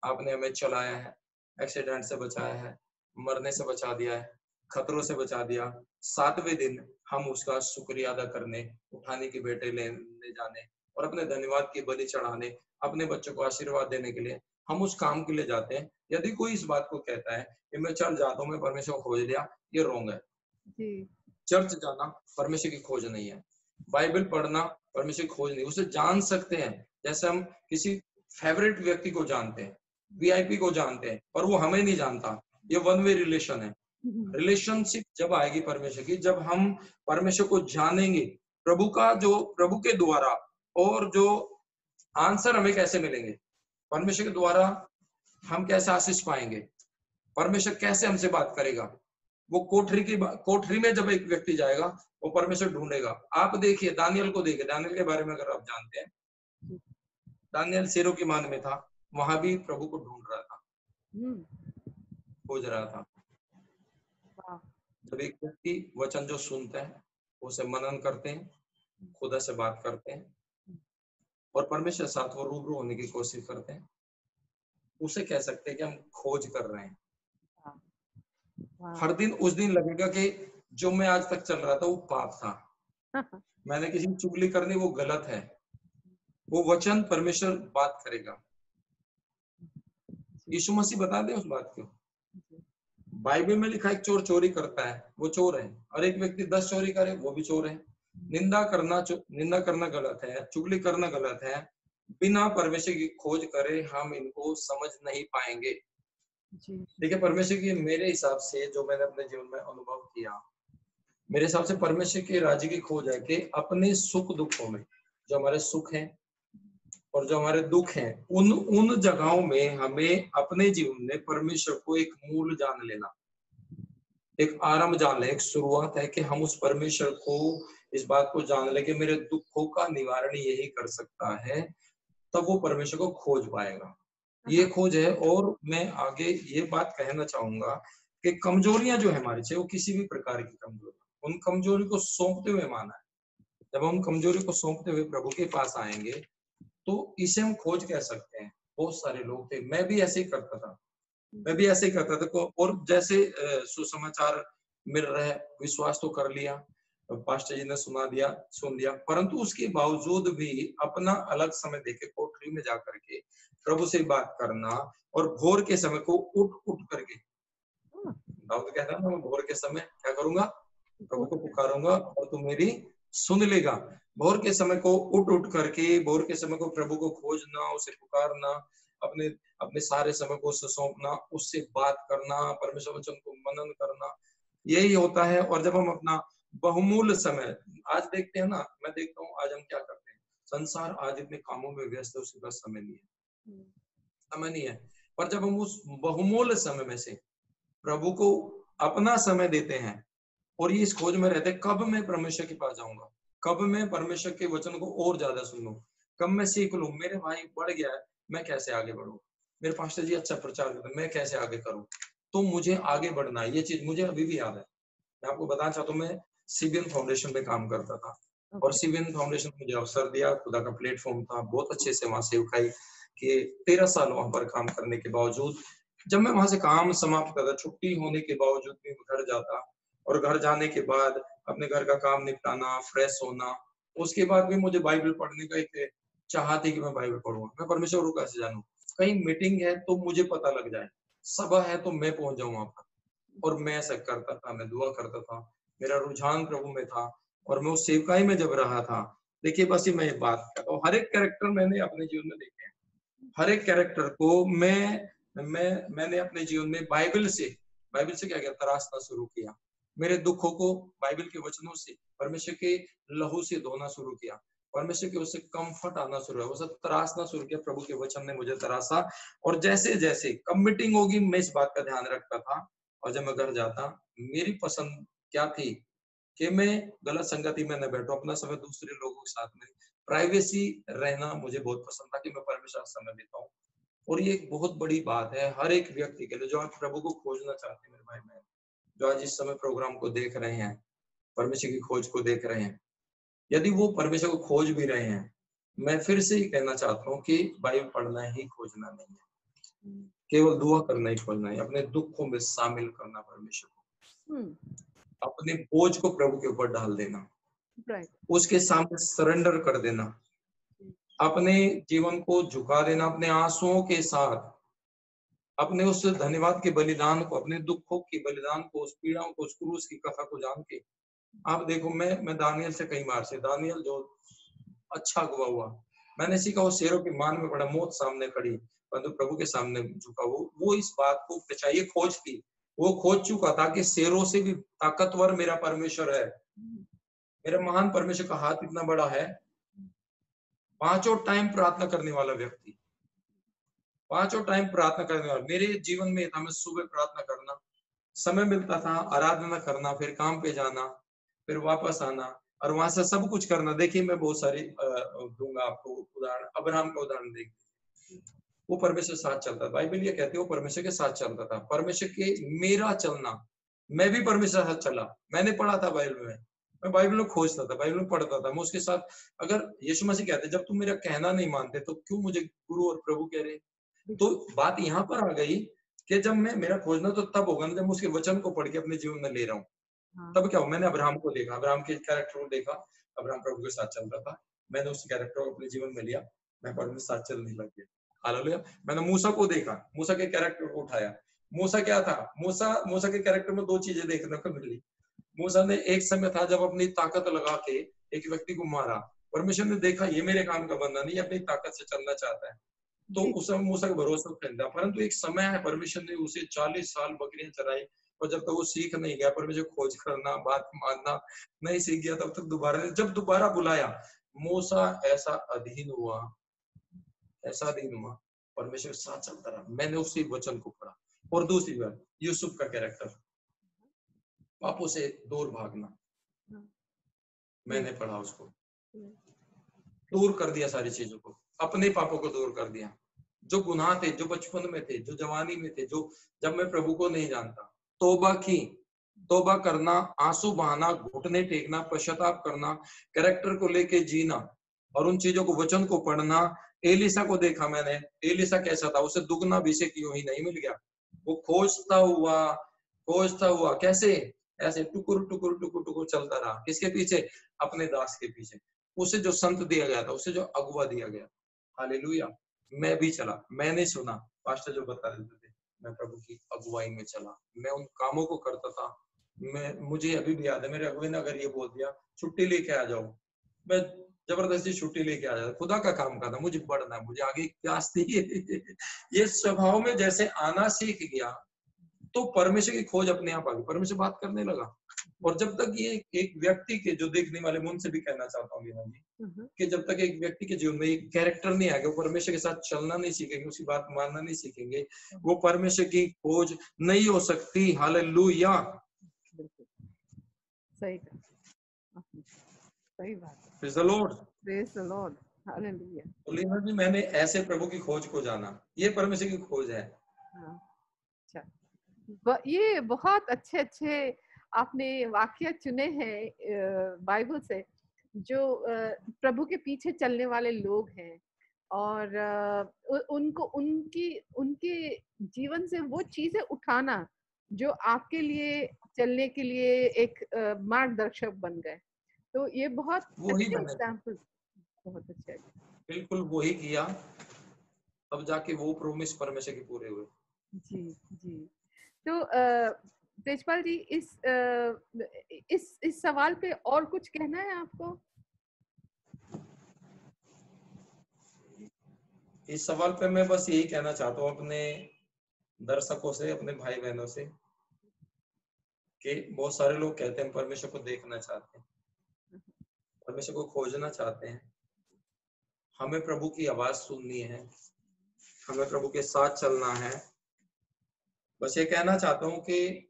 आपने हमें चलाया है, एक्सीडेंट से बचाया है, मरने से बचा दिया है, खतरों से बचा दिया। 7वें दिन हम उसका शुक्रिया अदा करने, उठाने के बेटे लेने जाने और अपने धन्यवाद की बलि चढ़ाने, अपने बच्चों को आशीर्वाद देने के लिए हम उस काम के लिए जाते हैं। यदि कोई इस बात को कहता है कि मैं चल जाता हूँ, मैं परमेश्वर को खोज लिया, ये रोंग है। जी। चर्च जाना परमेश्वर की खोज नहीं है, बाइबल पढ़ना परमेश्वर की खोज नहीं। उसे जान सकते हैं जैसे हम किसी फेवरेट व्यक्ति को जानते हैं, वीआईपी को जानते हैं, पर वो हमें नहीं जानता। ये वन वे रिलेशन है। हुँ, रिलेशनशिप जब आएगी परमेश्वर की, जब हम परमेश्वर को जानेंगे, प्रभु का जो प्रभु के द्वारा, और जो आंसर हमें कैसे मिलेंगे, परमेश्वर के द्वारा हम कैसे आशीष पाएंगे, परमेश्वर कैसे हमसे बात करेगा। वो कोठरी में जब एक व्यक्ति जाएगा, वो परमेश्वर ढूंढेगा। आप देखिए, दानियल को देखिए, दानियल के बारे में अगर आप जानते हैं, जी। दानियल शेरों की मान में था, वहां भी प्रभु को ढूंढ रहा था, हुँ, खोज रहा था। वाह! जब एक व्यक्ति वचन जो सुनता है, उसे मनन करते हैं, खुदा से बात करते हैं, और परमेश्वर साथ वो रूबरू होने की कोशिश करते हैं, उसे कह सकते हैं कि हम खोज कर रहे हैं। वाह! वाह! हर दिन उस दिन लगेगा कि जो मैं आज तक चल रहा था वो पाप था, मैंने किसी की चुगली करनी, वो गलत है। वो वचन परमेश्वर बात करेगा। जी, यीशु मसीह बता दे उस बात को। जी। बाइबल में लिखा है, एक चोर चोरी करता है, वो चोर है, और एक व्यक्ति 10 चोरी करे, वो भी चोर है। निंदा करना गलत है, चुगली करना गलत है। बिना परमेश्वर की खोज करे हम इनको समझ नहीं पाएंगे। जी, जी। देखिए, परमेश्वर की मेरे हिसाब से जो मैंने अपने जीवन में अनुभव किया, मेरे हिसाब से परमेश्वर के राज्य की खोज है कि अपने सुख दुखों में, जो हमारे सुख हैं और जो हमारे दुख हैं, उन उन जगहों में हमें अपने जीवन में परमेश्वर को एक मूल जान लेना, एक आरंभ जान ले, एक शुरुआत है कि हम उस परमेश्वर को, इस बात को जान ले कि मेरे दुखों का निवारण यही कर सकता है, तब वो परमेश्वर को खोज पाएगा। ये हाँ, खोज है। और मैं आगे ये बात कहना चाहूंगा कि कमजोरियां जो है हमारी, चाहे वो किसी भी प्रकार की कमजोरी, उन कमजोरी को सौंपते हुए माना है। जब हम कमजोरी को सौंपते हुए प्रभु के पास आएंगे, तो इसे हम खोज कह सकते हैं। बहुत सारे लोग थे, मैं भी ऐसे ही करता था, मैं भी ऐसे ही करता था और जैसे सुसमाचार मिल रहा है, विश्वास तो कर लिया, पास्टर जी ने सुन दिया, परंतु उसके बावजूद भी अपना अलग समय देके कोठरी में जाकर के प्रभु से बात करना, और भोर के समय को उठ उठ करके, हाँ, दाऊद कहता है ना, मैं भोर के समय क्या करूंगा, प्रभु को कोट पुकारूंगा और तू मेरी सुन लेगा। भोर के समय को उठ उठ करके, भोर के समय को प्रभु को खोजना, उसे पुकारना, अपने अपने सारे समय को उसे सौंपना, उससे बात करना, परमेश्वर वचन को मनन करना, यही होता है। और जब हम अपना बहुमूल्य समय, आज देखते हैं ना, मैं देखता हूँ आज हम क्या करते हैं, संसार आज इतने कामों में व्यस्त है, उसके पास समय नहीं है, हुँ, समय नहीं है। पर जब हम उस बहुमूल्य समय में से प्रभु को अपना समय देते हैं, और ये इस खोज में रहते हैं, कब मैं परमेश्वर के पास जाऊंगा, कब मैं परमेश्वर के वचन को और ज्यादा सुनूं, कब मैं सीख लूं, मेरे भाई बढ़ गया है, मैं कैसे आगे बढ़ूं, मेरे पास्टर जी अच्छा प्रचार करते हैं, मैं कैसे आगे करूं, तो मुझे आगे बढ़ना है। ये चीज मुझे अभी भी याद है। मैं आपको बताना चाहता हूँ, मैं सीबीएन फाउंडेशन पे काम करता था, और ओके। सीबीएन फाउंडेशन ने मुझे अवसर दिया, खुदा का प्लेटफॉर्म था, बहुत अच्छे से वहां सेवकाई कि 13 साल वहां पर काम करने के बावजूद जब मैं वहां से काम समाप्त करता, छुट्टी होने के बावजूद भी मैं घर जाता, और घर जाने के बाद अपने घर का काम निपटाना, फ्रेश होना, उसके बाद भी मुझे बाइबल पढ़ने का एक चाह थी कि मैं बाइबल पढ़ूं। मैं परमेश्वर को कैसे जानूं? कहीं मीटिंग है तो मुझे पता लग जाए, सभा है तो मैं पहुंच जाऊं वहां पर। और मैं ऐसा करता था, मैं दुआ करता था, मेरा रुझान प्रभु में था, और मैं उस सेवकाई में जब रहा था। देखिए, बस ये मैं एक बात कहता हूँ, हर एक कैरेक्टर मैंने अपने जीवन में देखे हैं। हर एक कैरेक्टर को मैंने अपने जीवन में बाइबल से क्या किया, तराशना शुरू किया। मेरे दुखों को बाइबल के वचनों से, परमेश्वर के लहू से धोना शुरू किया। परमेश्वर के उससे कंफर्ट आना शुरू हुआ, उसे तराशना शुरू किया। प्रभु के वचन ने मुझे तराशा, और जैसे जैसे कब मीटिंग होगी मैं इस बात का ध्यान रखता था। और जब मैं घर जाता, मेरी पसंद क्या थी कि मैं गलत संगति में न बैठूं, अपना समय दूसरे लोगों के साथ में, प्राइवेसी रहना मुझे बहुत पसंद था कि मैं परमेश्वर के साथ समय बिताऊं। और ये एक बहुत बड़ी बात है हर एक व्यक्ति के लिए जो आज प्रभु को खोजना चाहते हैं, मेरे भाई बहन, जो आज इस समय प्रोग्राम को देख रहे हैं, परमेश्वर की खोज को देख रहे हैं। यदि वो परमेश्वर को खोज भी रहे हैं, मैं फिर से ही कहना चाहता हूँ कि बाइबल पढ़ना ही खोजना नहीं है, केवल दुआ करना ही खोजना है, अपने दुखों में शामिल करना परमेश्वर को, अपने बोझ को प्रभु के ऊपर डाल देना, उसके सामने सरेंडर कर देना, अपने जीवन को झुका देना, अपने आंसुओं के साथ, अपने उस धन्यवाद के बलिदान को, अपने दुखों के बलिदान को, उस पीड़ाओं को, उस क्रूस की कथा को जान के। आप देखो, मैं दानियल से कई बार से, दानियल जो अच्छा अगुआ हुआ, मैंने सीखा वो शेरों के मान में पड़ा, मौत सामने खड़ी, परंतु प्रभु के सामने झुका। वो इस बात को चाहिए खोज थी, वो खोज चुका था कि शेरों से भी ताकतवर मेरा परमेश्वर है, मेरा महान परमेश्वर का हाथ इतना बड़ा है। पांचों टाइम प्रार्थना करने वाला व्यक्ति, पांचों टाइम प्रार्थना करने वाला, मेरे जीवन में था। मैं सुबह प्रार्थना करना, समय मिलता था आराधना करना, फिर काम पे जाना, फिर वापस आना, और वहां से सब कुछ करना। देखिए, मैं बहुत सारी दूंगा आपको उदाहरण। अब्राहम का उदाहरण देखिए, वो परमेश्वर के साथ चलता था। बाइबल ये कहती है वो परमेश्वर के साथ चलता था। परमेश्वर के मेरा चलना, मैं भी परमेश्वर के साथ चला। मैंने पढ़ा था बाइबल में, मैं बाइबल में खोजता था, बाइबल में पढ़ता था, मैं उसके साथ। अगर यीशु मसीह कहते जब तुम मेरा कहना नहीं मानते तो क्यों मुझे गुरु और प्रभु कह रहे? तो बात यहाँ पर आ गई कि जब मैं, मेरा खोजना तो तब होगा ना जब मैं उसके वचन को पढ़ के अपने जीवन में ले रहा हूँ। तब क्या हो, मैंने अब्राहम को देखा, अब्राहम के कैरेक्टर को देखा, अब्राहम प्रभु के साथ चलता था, मैंने उस कैरेक्टर को अपने जीवन में लिया, मैं प्रभु के साथ चलने लग गया। हालेलुया। मैंने मूसा को देखा, मूसा के कैरेक्टर को उठाया। मूसा क्या था? मूसा के कैरेक्टर में दो चीजें देखने को मिली। मूसा ने एक समय था जब अपनी ताकत लगा के एक व्यक्ति को मारा। परमेश्वर ने देखा ये मेरे काम का बंदा नहीं, अपनी ताकत से चलना चाहता है, तो उस समय मूसा का भरोसा खरीदा। परंतु एक समय है, परमेश्वर ने उसे 40 साल बकरियां चराई, और जब तक वो सीख नहीं गया, परमेश्वर खोज करना, बात मानना नहीं सीख गया, तब तक जब दोबारा बुलाया, मूसा ऐसा अधीन हुआ, ऐसा अधीन हुआ, परमेश्वर के साथ चलता रहा। मैंने उसी वचन को पढ़ा। और दूसरी बात, यूसुफ का कैरेक्टर, पापों से दूर भागना, मैंने पढ़ा उसको, दूर कर दिया सारी चीजों को, अपने पापों को दूर कर दिया। जो गुनाह थे, जो बचपन में थे, जो जवानी में थे, जो जब मैं प्रभु को नहीं जानता, तौबा की, तौबा करना, आंसू बहाना, घुटने टेकना, पश्चाताप करना, कैरेक्टर को लेके जीना, और उन चीजों को, वचन को पढ़ना। एलिसा को देखा मैंने, एलिसा कैसा था, उसे दुगना अभिषेक यूं ही नहीं मिल गया। वो खोजता हुआ कैसे, ऐसे टुकुर टुकुर टुकुर टुकुर चलता रहा। किसके पीछे? अपने दास के पीछे। उसे जो संत दिया गया था, उसे जो अगुवा दिया गया। हालेलुया। मैं भी चला, मैंने सुना पास्टर जो बता देते थे, मैं प्रभु की अगुवाई में चला, मैं उन कामों को करता था। मुझे अभी भी याद है, मेरे अगुवे ने अगर ये बोल दिया छुट्टी लेके आ जाओ, मैं जबरदस्ती छुट्टी लेके आ जाता। खुदा का काम करना, मुझे पढ़ना, मुझे आगे प्यास थी। ये स्वभाव में जैसे आना सीख गया, तो परमेश्वर की खोज अपने आप आ गई, परमेश्वर बात करने लगा। और जब तक ये एक व्यक्ति के, जो देखने वाले, मैं उनसे भी कहना चाहता हूँ मीना जी, कि जब तक एक व्यक्ति के जीवन में एक कैरेक्टर नहीं आएगा, वो परमेश्वर के साथ चलना नहीं सीखेंगे, उसकी बात मानना नहीं सीखेंगे, वो परमेश्वर की खोज नहीं हो सकती। हालेलुया। सही सही बात। Praise the Lord, praise the Lord, hallelujah. तो लीना जी, मैंने ऐसे प्रभु की खोज को जाना, ये परमेश्वर की खोज है। अच्छा, ये बहुत अच्छे अच्छे आपने वाक्य चुने हैं बाइबल से, जो प्रभु के पीछे चलने वाले लोग हैं, और उनको उनकी उनके जीवन से वो चीजें उठाना जो आपके लिए चलने के लिए एक मार्गदर्शक बन गए। तो ये बहुत वही अच्छे मैंने एग्जाम्पल, बहुत अच्छे। बिल्कुल वही किया, तब जाके वो प्रोमिस परमेश्वर के पूरे हुए। जी जी। तो तेजपाल जी, इस सवाल पे और कुछ कहना है आपको? इस सवाल पे मैं बस यही कहना चाहता हूँ अपने दर्शकों से, अपने भाई बहनों से, कि बहुत सारे लोग कहते हैं परमेश्वर को देखना चाहते हैं, परमेश्वर को खोजना चाहते हैं। हमें प्रभु की आवाज सुननी है, हमें प्रभु के साथ चलना है। बस ये कहना चाहता हूँ कि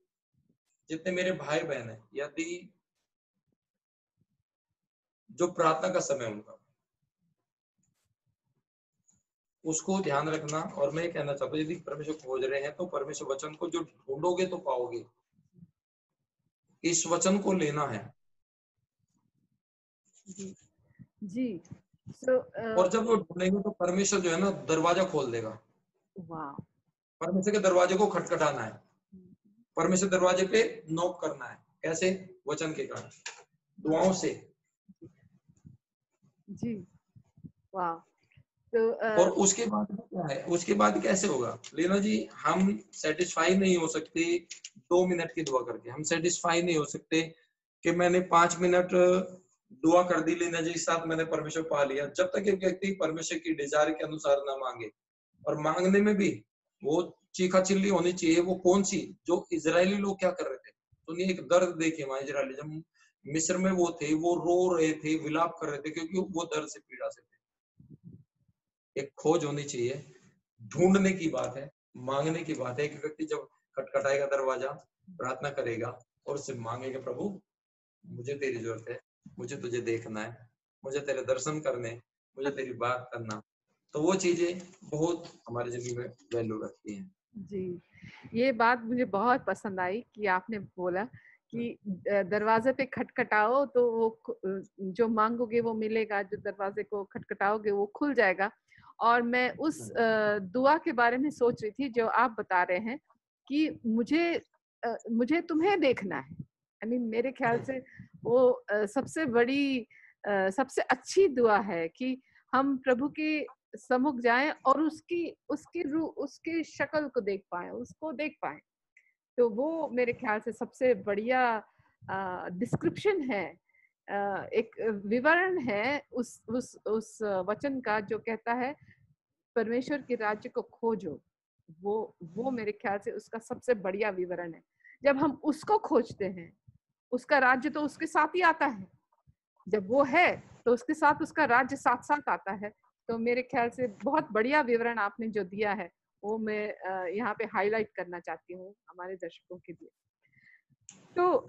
जितने मेरे भाई बहन हैं, यदि जो प्रार्थना का समय उनका, उसको ध्यान रखना। और मैं ये कहना चाहता हूँ यदि परमेश्वर खोज रहे हैं तो परमेश्वर वचन को जो ढूंढोगे तो पाओगे, इस वचन को लेना है। जी जी। सो और जब वो ढूंढेंगे तो परमेश्वर जो है ना दरवाजा खोल देगा। वाह। परमेश्वर के दरवाजे को खटखटाना है, परमेश्वर दरवाजे पे नॉक करना है। कैसे? वचन के कारण, दुआओं से। जी। वाह। तो और उसके बाद क्या है, उसके बाद कैसे होगा लीना जी? हम सेटिस्फाई नहीं हो सकते 2 मिनट की दुआ करके, हम सेटिस्फाई नहीं हो सकते कि मैंने 5 मिनट दुआ कर दी लीना जी के साथ, मैंने परमेश्वर पा लिया। जब तक एक व्यक्ति परमेश्वर की डिजायर के अनुसार ना मांगे, और मांगने में भी वो चीखा चिल्ली होनी चाहिए। वो कौन सी? जो इजरायली लोग क्या कर रहे थे, सुनिए एक दर्द देखिए वहां इजरायली जब मिस्र में वो थे, वो रो रहे थे, विलाप कर रहे थे, क्योंकि वो दर्द से पीड़ा से थे। एक खोज होनी चाहिए, ढूंढने की बात है, मांगने की बात है। एक व्यक्ति जब खटखटाएगा दरवाजा, प्रार्थना करेगा और उससे मांगेगा, प्रभु मुझे तेरी जरूरत है, मुझे तुझे देखना है, मुझे तेरे दर्शन करने, मुझे तेरी बात करना, तो वो चीजें बहुत हमारी जिंदगी में वैल्यू रखती हैं। जी, ये बात मुझे बहुत पसंद आई कि आपने बोला कि दरवाजे पे खटखटाओ तो वो जो मांगोगे वो मिलेगा, जो दरवाजे को खटखटाओगे वो खुल जाएगा। और मैं उस दुआ के बारे में सोच रही थी जो आप बता रहे हैं कि मुझे तुम्हें देखना है। आई मीन मेरे ख्याल से वो सबसे बड़ी सबसे अच्छी दुआ है कि हम प्रभु के सम्मुख जाएं और उसकी रूह, उसकी शक्ल को देख पाए, उसको देख पाए। तो वो मेरे ख्याल से सबसे बढ़िया डिस्क्रिप्शन है, एक विवरण है उस वचन का जो कहता है परमेश्वर के राज्य को खोजो। वो मेरे ख्याल से उसका सबसे बढ़िया विवरण है। जब हम उसको खोजते हैं, उसका राज्य तो उसके साथ ही आता है। जब वो है तो उसके साथ उसका राज्य साथ साथ आता है। तो मेरे ख्याल से बहुत बढ़िया विवरण आपने जो दिया है वो मैं यहाँ पे हाईलाइट करना चाहती हूँ हमारे दर्शकों के लिए। तो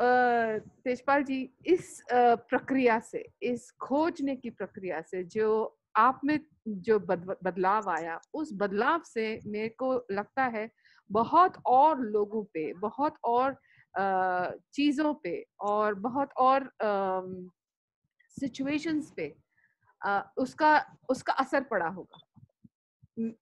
तेजपाल जी, इस प्रक्रिया से, इस खोजने की प्रक्रिया से जो आप में जो बदलाव आया, उस बदलाव से मेरे को लगता है बहुत और लोगों पे, बहुत और चीजों पे और बहुत और सिचुएशंस पे उसका उसका असर पड़ा होगा।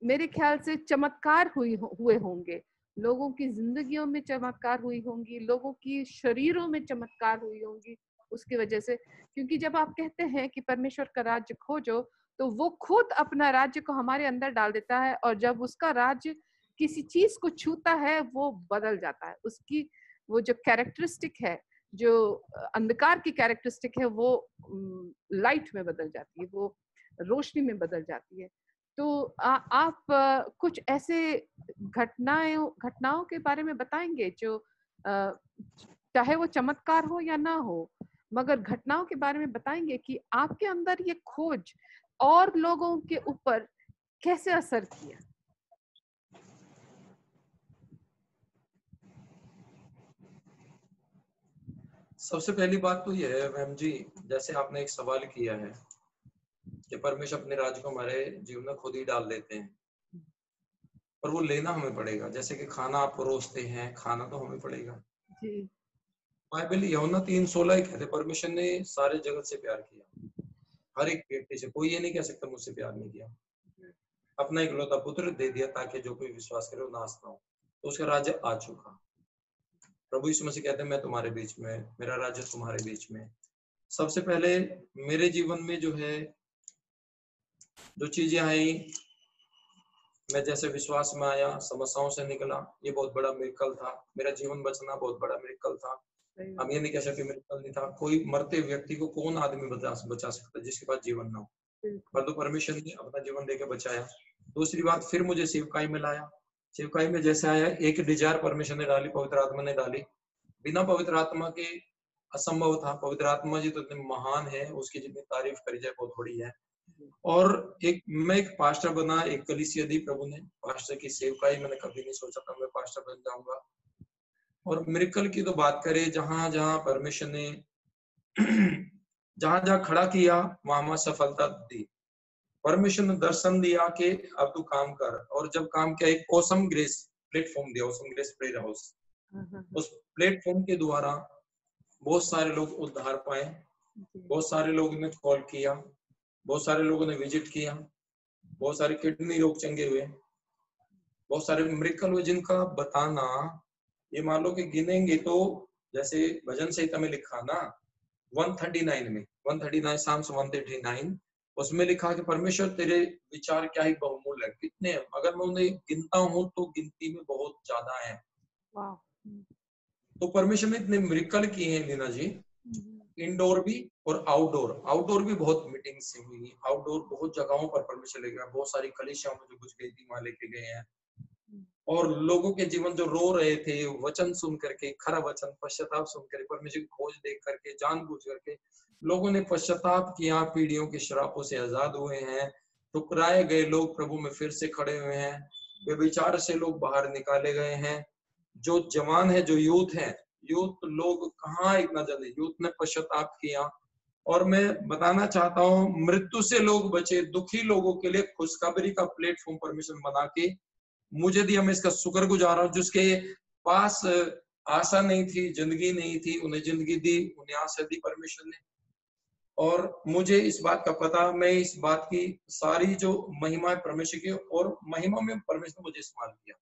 मेरे ख्याल से चमत्कार हुए होंगे, लोगों की जिंदगियों में चमत्कार हुई होंगी, लोगों की शरीरों में चमत्कार हुई होंगी उसकी वजह से। क्योंकि जब आप कहते हैं कि परमेश्वर का राज्य खोजो, तो वो खुद अपना राज्य को हमारे अंदर डाल देता है, और जब उसका राज्य किसी चीज को छूता है वो बदल जाता है। उसकी वो जो कैरेक्टरिस्टिक है, जो अंधकार की कैरेक्टरिस्टिक है, वो लाइट में बदल जाती है, वो रोशनी में बदल जाती है। तो आप कुछ ऐसे घटनाओं के बारे में बताएंगे जो चाहे वो चमत्कार हो या ना हो, मगर घटनाओं के बारे में बताएंगे कि आपके अंदर ये खोज और लोगों के ऊपर कैसे असर किया? सबसे पहली बात तो यह है मैम जी, जैसे आपने एक सवाल किया है कि परमेश्वर अपने राज्य को हमारे जीवन में खुद ही डाल देते हैं, पर वो लेना हमें पड़ेगा। जैसे कि खाना आप परोसते हैं, खाना तो हमें पड़ेगा। जी बाइबल यूहन्ना 3:16 ही कहते, परमेश्वर ने सारे जगत से प्यार किया, हर एक व्यक्ति से। कोई ये नहीं कह सकता मुझसे प्यार नहीं किया। अपना इकलौता पुत्र दे दिया ताकि जो कोई विश्वास करे वो नाश ना हो। तो उसका राज्य आ चुका। प्रभु यीशु मसीह कहते हैं मैं तुम्हारे बीच में, मेरा राज्य तुम्हारे बीच में। सबसे पहले मेरे जीवन में जो है, जो चीजें आई, मैं जैसे विश्वास में आया, समस्याओं से निकला, ये बहुत बड़ा मिरेकल था। मेरा जीवन बचना बहुत बड़ा मिरेकल था। हम ये नहीं कह सकते मिरेकल नहीं था। कोई मरते व्यक्ति को कौन आदमी बचा सकता है जिसके पास जीवन ना हो, पर तो परमेश्वर ने अपना जीवन देके बचाया। दूसरी बात, फिर मुझे सेवकाई में लाया। सेवकाई में जैसे आया, एक डिजायर परमेश्वर ने डाली, पवित्र आत्मा ने डाली। बिना पवित्र आत्मा के असंभव था। पवित्र आत्मा जी तो इतने महान है, उसकी जितनी तारीफ करी जाए बहुत बड़ी है। और मैं एक पास्टर बना, एक कलीसिया दी प्रभु ने, पास्टर की सेवकाई मैंने कभी नहीं सोचा था मैं पास्टर बन जाऊंगा। और मिरेकल की तो बात करें, जहां जहां परमेश्वर ने जहां जहां खड़ा किया वहां सफलता दी। परमेश्वर ने दर्शन दिया कि अब तू काम कर, और जब काम किया, एक ऑसम ग्रेस प्लेटफॉर्म दिया, ऑसम ग्रेस प्रेयर हाउस। उस प्लेटफॉर्म के द्वारा बहुत सारे लोग उद्धार पाए, बहुत सारे लोगों ने कॉल किया, बहुत सारे लोगों ने विजिट किया, बहुत सारे किडनी रोग चंगे हुए, बहुत सारे मिरेकल हुए जिनका बताना ये मान लो कि गिनेंगे तो, जैसे भजन संहिता में लिखा ना 139 में, 139 साम्स 139, उसमें लिखा कि परमेश्वर तेरे विचार क्या ही बहुमूल्य है। कितने, अगर मैं उन्हें गिनता हूं तो गिनती में बहुत ज्यादा है। तो परमेश्वर ने इतने मिरेकल किए हैं लीना जी, इंडोर भी और आउटडोर। आउटडोर भी बहुत मीटिंग से हुई, आउटडोर बहुत जगहों पर परमेश्वर ले गया, बहुत सारी कलीसियाओं में जो कुछ गई थी वहां लेके गए हैं। और लोगों के जीवन जो रो रहे थे वचन सुन करके, खरा वचन, पश्चाताप सुन करके, परमेश्वर की खोज देख करके, जानबूझ करके लोगों ने पश्चाताप किया, पीढ़ियों के श्रापों से आजाद हुए हैं। ठुकराए गए लोग प्रभु में फिर से खड़े हुए हैं, व्यभिचार से लोग बाहर निकाले गए हैं। जो जवान है, जो यूथ है, यूथ लोग कहाँ इतना जल्दी, यूथ ने पश्चाताप किया। और मैं बताना चाहता हूँ, मृत्यु से लोग बचे, दुखी लोगों के लिए खुशखबरी का प्लेटफॉर्म परमेश्वर बना के मुझे दिया। मैं इसका शुक्रगुजार हूं। जिसके पास आशा नहीं थी, जिंदगी नहीं थी, उन्हें जिंदगी दी, उन्हें आशा दी परमेश्वर ने। और मुझे इस बात का पता, मैं इस बात की सारी जो महिमा है परमेश्वर की, और महिमा में परमेश्वर ने मुझे इस्तेमाल किया,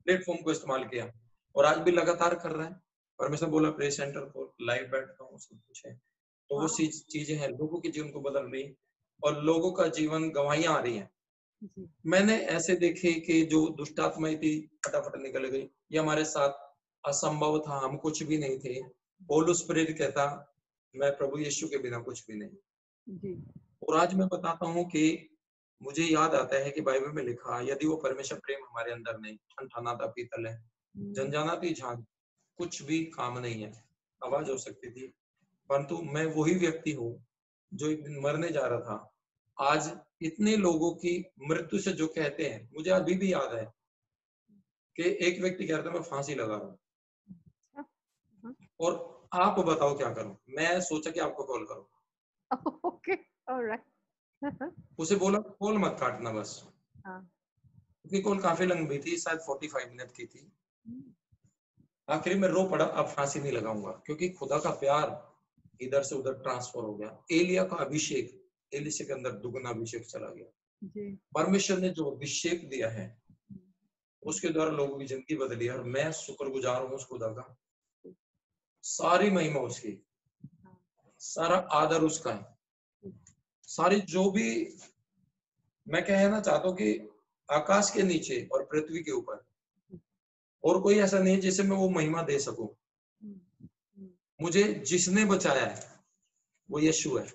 प्लेटफॉर्म को इस्तेमाल किया, और आज भी लगातार कर रहे हैं। परमेश्वर बोला प्रे सेंटर को लाइव बैठता हूँ, सब कुछ है। तो वो चीजें हैं, लोगों के जीवन को बदल रही, और लोगों का जीवन गवाहियां आ रही हैं। मैंने ऐसे देखे कि जो दुष्ट आत्माएं थी फटाफट निकल गई। ये हमारे साथ असंभव था, हम कुछ भी नहीं थे। पौलुस प्रेरित कहता मैं प्रभु यीशु के बिना कुछ भी नहीं। और आज मैं बताता हूँ कि मुझे याद आता है कि बाइबल में लिखा, यदि वो परमेश्वर प्रेम हमारे अंदर नहीं, ठनठनाता पीतल है, झंझनाती झांझ, कुछ भी काम नहीं है। आवाज हो सकती थी, परंतु मैं वही व्यक्ति हूँ जो एक दिन मरने जा रहा था। आज इतने लोगों की मृत्यु से जो कहते हैं, मुझे अभी भी याद है कि एक व्यक्ति कह रहा था मैं फांसी लगा रहा हूँ, और आप बताओ क्या करूं। मैं सोचा कि आपको कॉल करूं। Okay, alright. उसे बोला कॉल मत काटना बस, क्योंकि कॉल काफी लंबी थी, शायद 45 मिनट की थी। आखिर में रो पड़ा, अब फांसी नहीं लगाऊंगा, क्योंकि खुदा का प्यार इधर से उधर ट्रांसफर हो गया। एलिया का अभिषेक, एलिशा के अंदर दुगना अभिषेक चला गया। परमेश्वर ने जो अभिषेक दिया है उसके द्वारा लोगों की जिंदगी बदली है, और मैं शुक्रगुजार हूँ उस खुदा का। सारी महिमा उसकी, सारा आदर उसका है। सारी जो भी मैं कहना चाहता हूँ कि आकाश के नीचे और पृथ्वी के ऊपर और कोई ऐसा नहीं जिसे मैं वो महिमा दे सकूं। मुझे जिसने बचाया है वो यीशु है,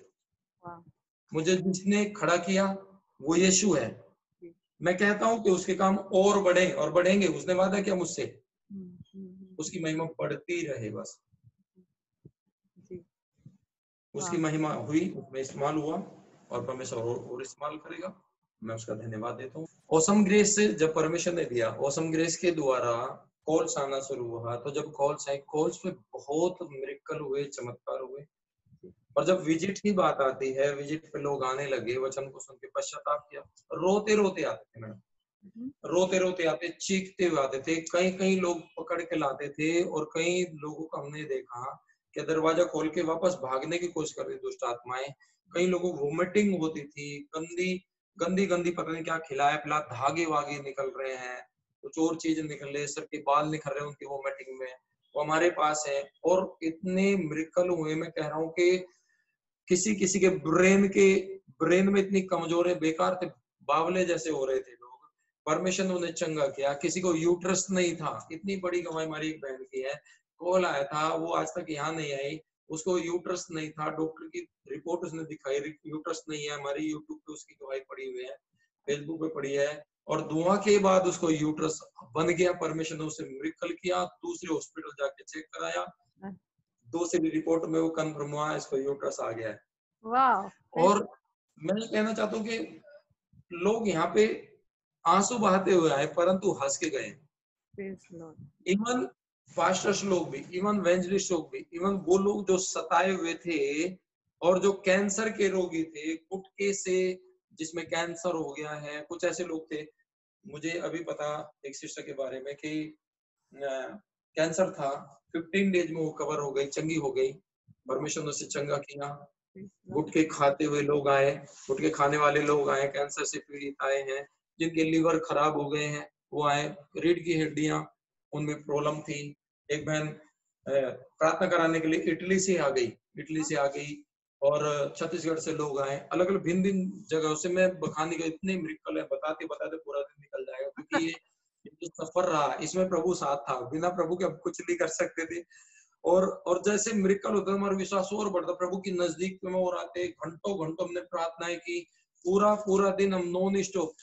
मुझे जिसने खड़ा किया वो यीशु है। मैं कहता हूं कि उसके काम और बढ़े और बढ़ेंगे। उसने वादा किया मुझसे, उसकी महिमा बढ़ती रहे बस। उसकी महिमा हुई, उसमें इस्तेमाल हुआ, और परमेश्वर और इस्तेमाल करेगा। मैं उसका धन्यवाद देता हूँ। ऑसम ग्रेस से जब परमेश्वर ने दिया, ऑसम ग्रेस के द्वारा कॉल्स आना शुरू हुआ। तो जब कॉल्स आए, कॉल्स पे बहुत मिरेकल हुए, चमत्कार हुए। और जब विजिट की बात आती है, विजिट पे लोग आने लगे, वचन को सुन के पश्चाताप किया, रोते रोते आते थे मैडम, रोते रोते आते, चीखते हुए आते थे। कई कई लोग पकड़ के लाते थे, और कई लोगों को हमने देखा कि दरवाजा खोल के वापस भागने की कोशिश कर रही दुष्ट आत्माएं। कई लोगों को वोमिटिंग होती थी, गंदी गंदी गंदी पता नहीं क्या खिलाया पिला, धागे वागे निकल रहे हैं, कुछ और चीज निकल रही है, सर के बाल निकल रहे हैं उनकी वोमिटिंग में, वो हमारे पास है। और इतने मिरेकल हुए, मैं कह रहा हूँ कि किसी किसी के ब्रेन में इतनी कमजोर है, बेकार थे, बावले जैसे हो रहे थे लोग, परमिशन उन्हें चंगा किया। किसी को यूट्रस नहीं था, इतनी बड़ी गवाही हमारी एक बहन की है, कॉल आया था, वो आज तक यहाँ नहीं आई, उसको यूट्रस नहीं था, डॉक्टर की रिपोर्ट उसने दिखाई, यूट्रस नहीं है, हमारी यूट्यूब पे उसकी गवाही पड़ी हुई है, फेसबुक पे पड़ी है, और दुआ के बाद उसको यूट्रस बन गया, परमिशन उसे मिरेकल किया, दूसरे हॉस्पिटल जाके चेक कराया, दूसरी रिपोर्ट में वो कंफर्म हुआ इसको यूट्रस आ गया है। वाह। और मैं ये कहना चाहता हूँ कि लोग यहाँ पे आंसू बहाते हुए आए, परंतु हंस के गए। इवन पास्टर्स लोग भी, इवन इवेंजलिस्ट लोग भी, इवन वो लोग जो सताए हुए थे और जो कैंसर के रोगी थे, गुटके से जिसमें कैंसर हो गया है, कुछ ऐसे लोग थे। मुझे अभी पता एक सिस्टर के बारे में कि कैंसर था, 15 डेज में वो कवर हो गई, चंगी हो गई, परमेश्वर ने उसे चंगा किया। गुटके खाते हुए लोग आए, गुटके खाने वाले लोग आए, कैंसर से पीड़ित आए हैं, जिनके लिवर खराब हो गए हैं वो आए, रीढ़ की हड्डियां उनमें प्रॉब्लम थी। एक बहन प्रार्थना कराने के लिए इटली से आ गई, और छत्तीसगढ़ से लोग आए, अलग अलग भिन्न भिन्न जगहों से। मैं बखानी का इतने मिरेकल है, बताते बताते पूरा दिन निकल जाएगा, क्योंकि ये जो सफर रहा इसमें प्रभु साथ था, बिना प्रभु के हम कुछ नहीं कर सकते थे। और जैसे मिरेकल होता है हमारा विश्वास और बढ़ता, प्रभु की नजदीक में और आते, घंटों घंटों हमने प्रार्थनाएं की, पूरा दिन हम नॉन स्टॉप,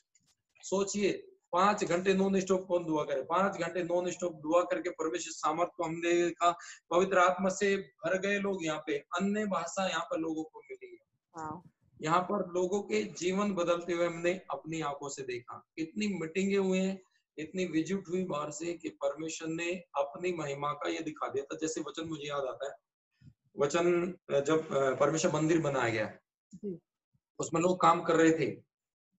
सोचिए 5 घंटे नॉन स्टॉप कौन दुआ करे, 5 घंटे नॉन स्टॉप दुआ करके परमेश्वर सामर्थ को हमने देखा, पवित्र आत्मा से भर गए लोग। यहाँ पे अन्य भाषा यहाँ पर लोगों को मिली है, यहाँ पर लोगों के जीवन बदलते हुए हमने अपनी आंखों से देखा। इतनी मीटिंगें हुई हैं, इतनी विजिट हुई बाहर से कि परमेश्वर ने अपनी महिमा का ये दिखा दिया था। जैसे वचन मुझे याद आता है, वचन जब परमेश्वर मंदिर बनाया गया, उसमें लोग काम कर रहे थे,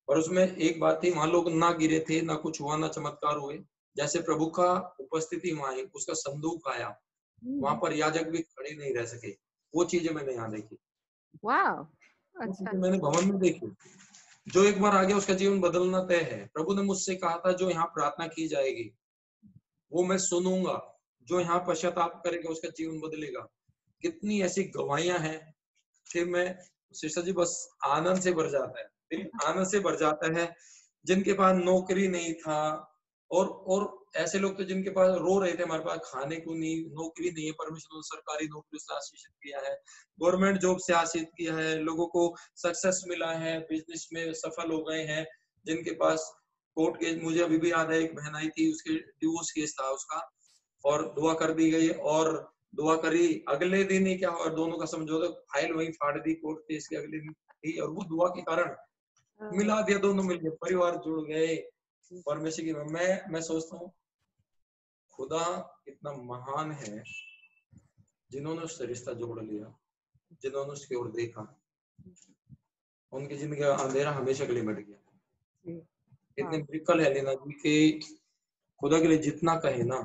और उसमें एक बात थी, वहां लोग ना गिरे थे, ना कुछ हुआ, ना चमत्कार हुए। जैसे प्रभु का उपस्थिति वहां आई, उसका संदूक आया, वहां पर याजक भी खड़े नहीं रह सके, वो चीजें मैंने यहाँ देखी। अच्छा। मैंने भवन में देखी, जो एक बार आ गया उसका जीवन बदलना तय है। प्रभु ने मुझसे कहा था जो यहाँ प्रार्थना की जाएगी वो मैं सुनूंगा, जो यहाँ पश्चाताप करेगा उसका जीवन बदलेगा। कितनी ऐसी गवाहियां हैं कि मैं शिक्षा जी बस आनंद से भर जाता है, दिल आनंद से भर जाता है। जिनके पास नौकरी नहीं था, और ऐसे लोग तो जिनके पास रो रहे थे हमारे पास खाने को नहीं, नौकरी नहीं है, परमेश्वर ने सरकारी नौकरी से आशीषित किया है, गवर्नमेंट जॉब से आशीषित किया है, लोगों को सक्सेस मिला है, बिजनेस में सफल हो गए हैं। जिनके पास कोर्ट केस, मुझे अभी भी याद है, एक बहन आई थी, उसके डिवोर्स केस था उसका, और दुआ कर दी गई, और दुआ करी, अगले दिन ही क्या हुआ, दोनों का समझौता, फाइल वहीं फाड़ दी कोर्ट केस के अगले दिन ही, और वो दुआ के कारण मिला दिया, दोनों मिल गए, परिवार जुड़ गए परमेश्वर की। मैं सोचता हूँ खुदा इतना महान है, जिन्होंने उससे रिश्ता जोड़ लिया, जिन्होंने उसकी ओर देखा, उनकी जिंदगी का अंधेरा हमेशा के लिए मिट गया। इतने मिरेकल है लेना जी कि खुदा के लिए जितना कहे ना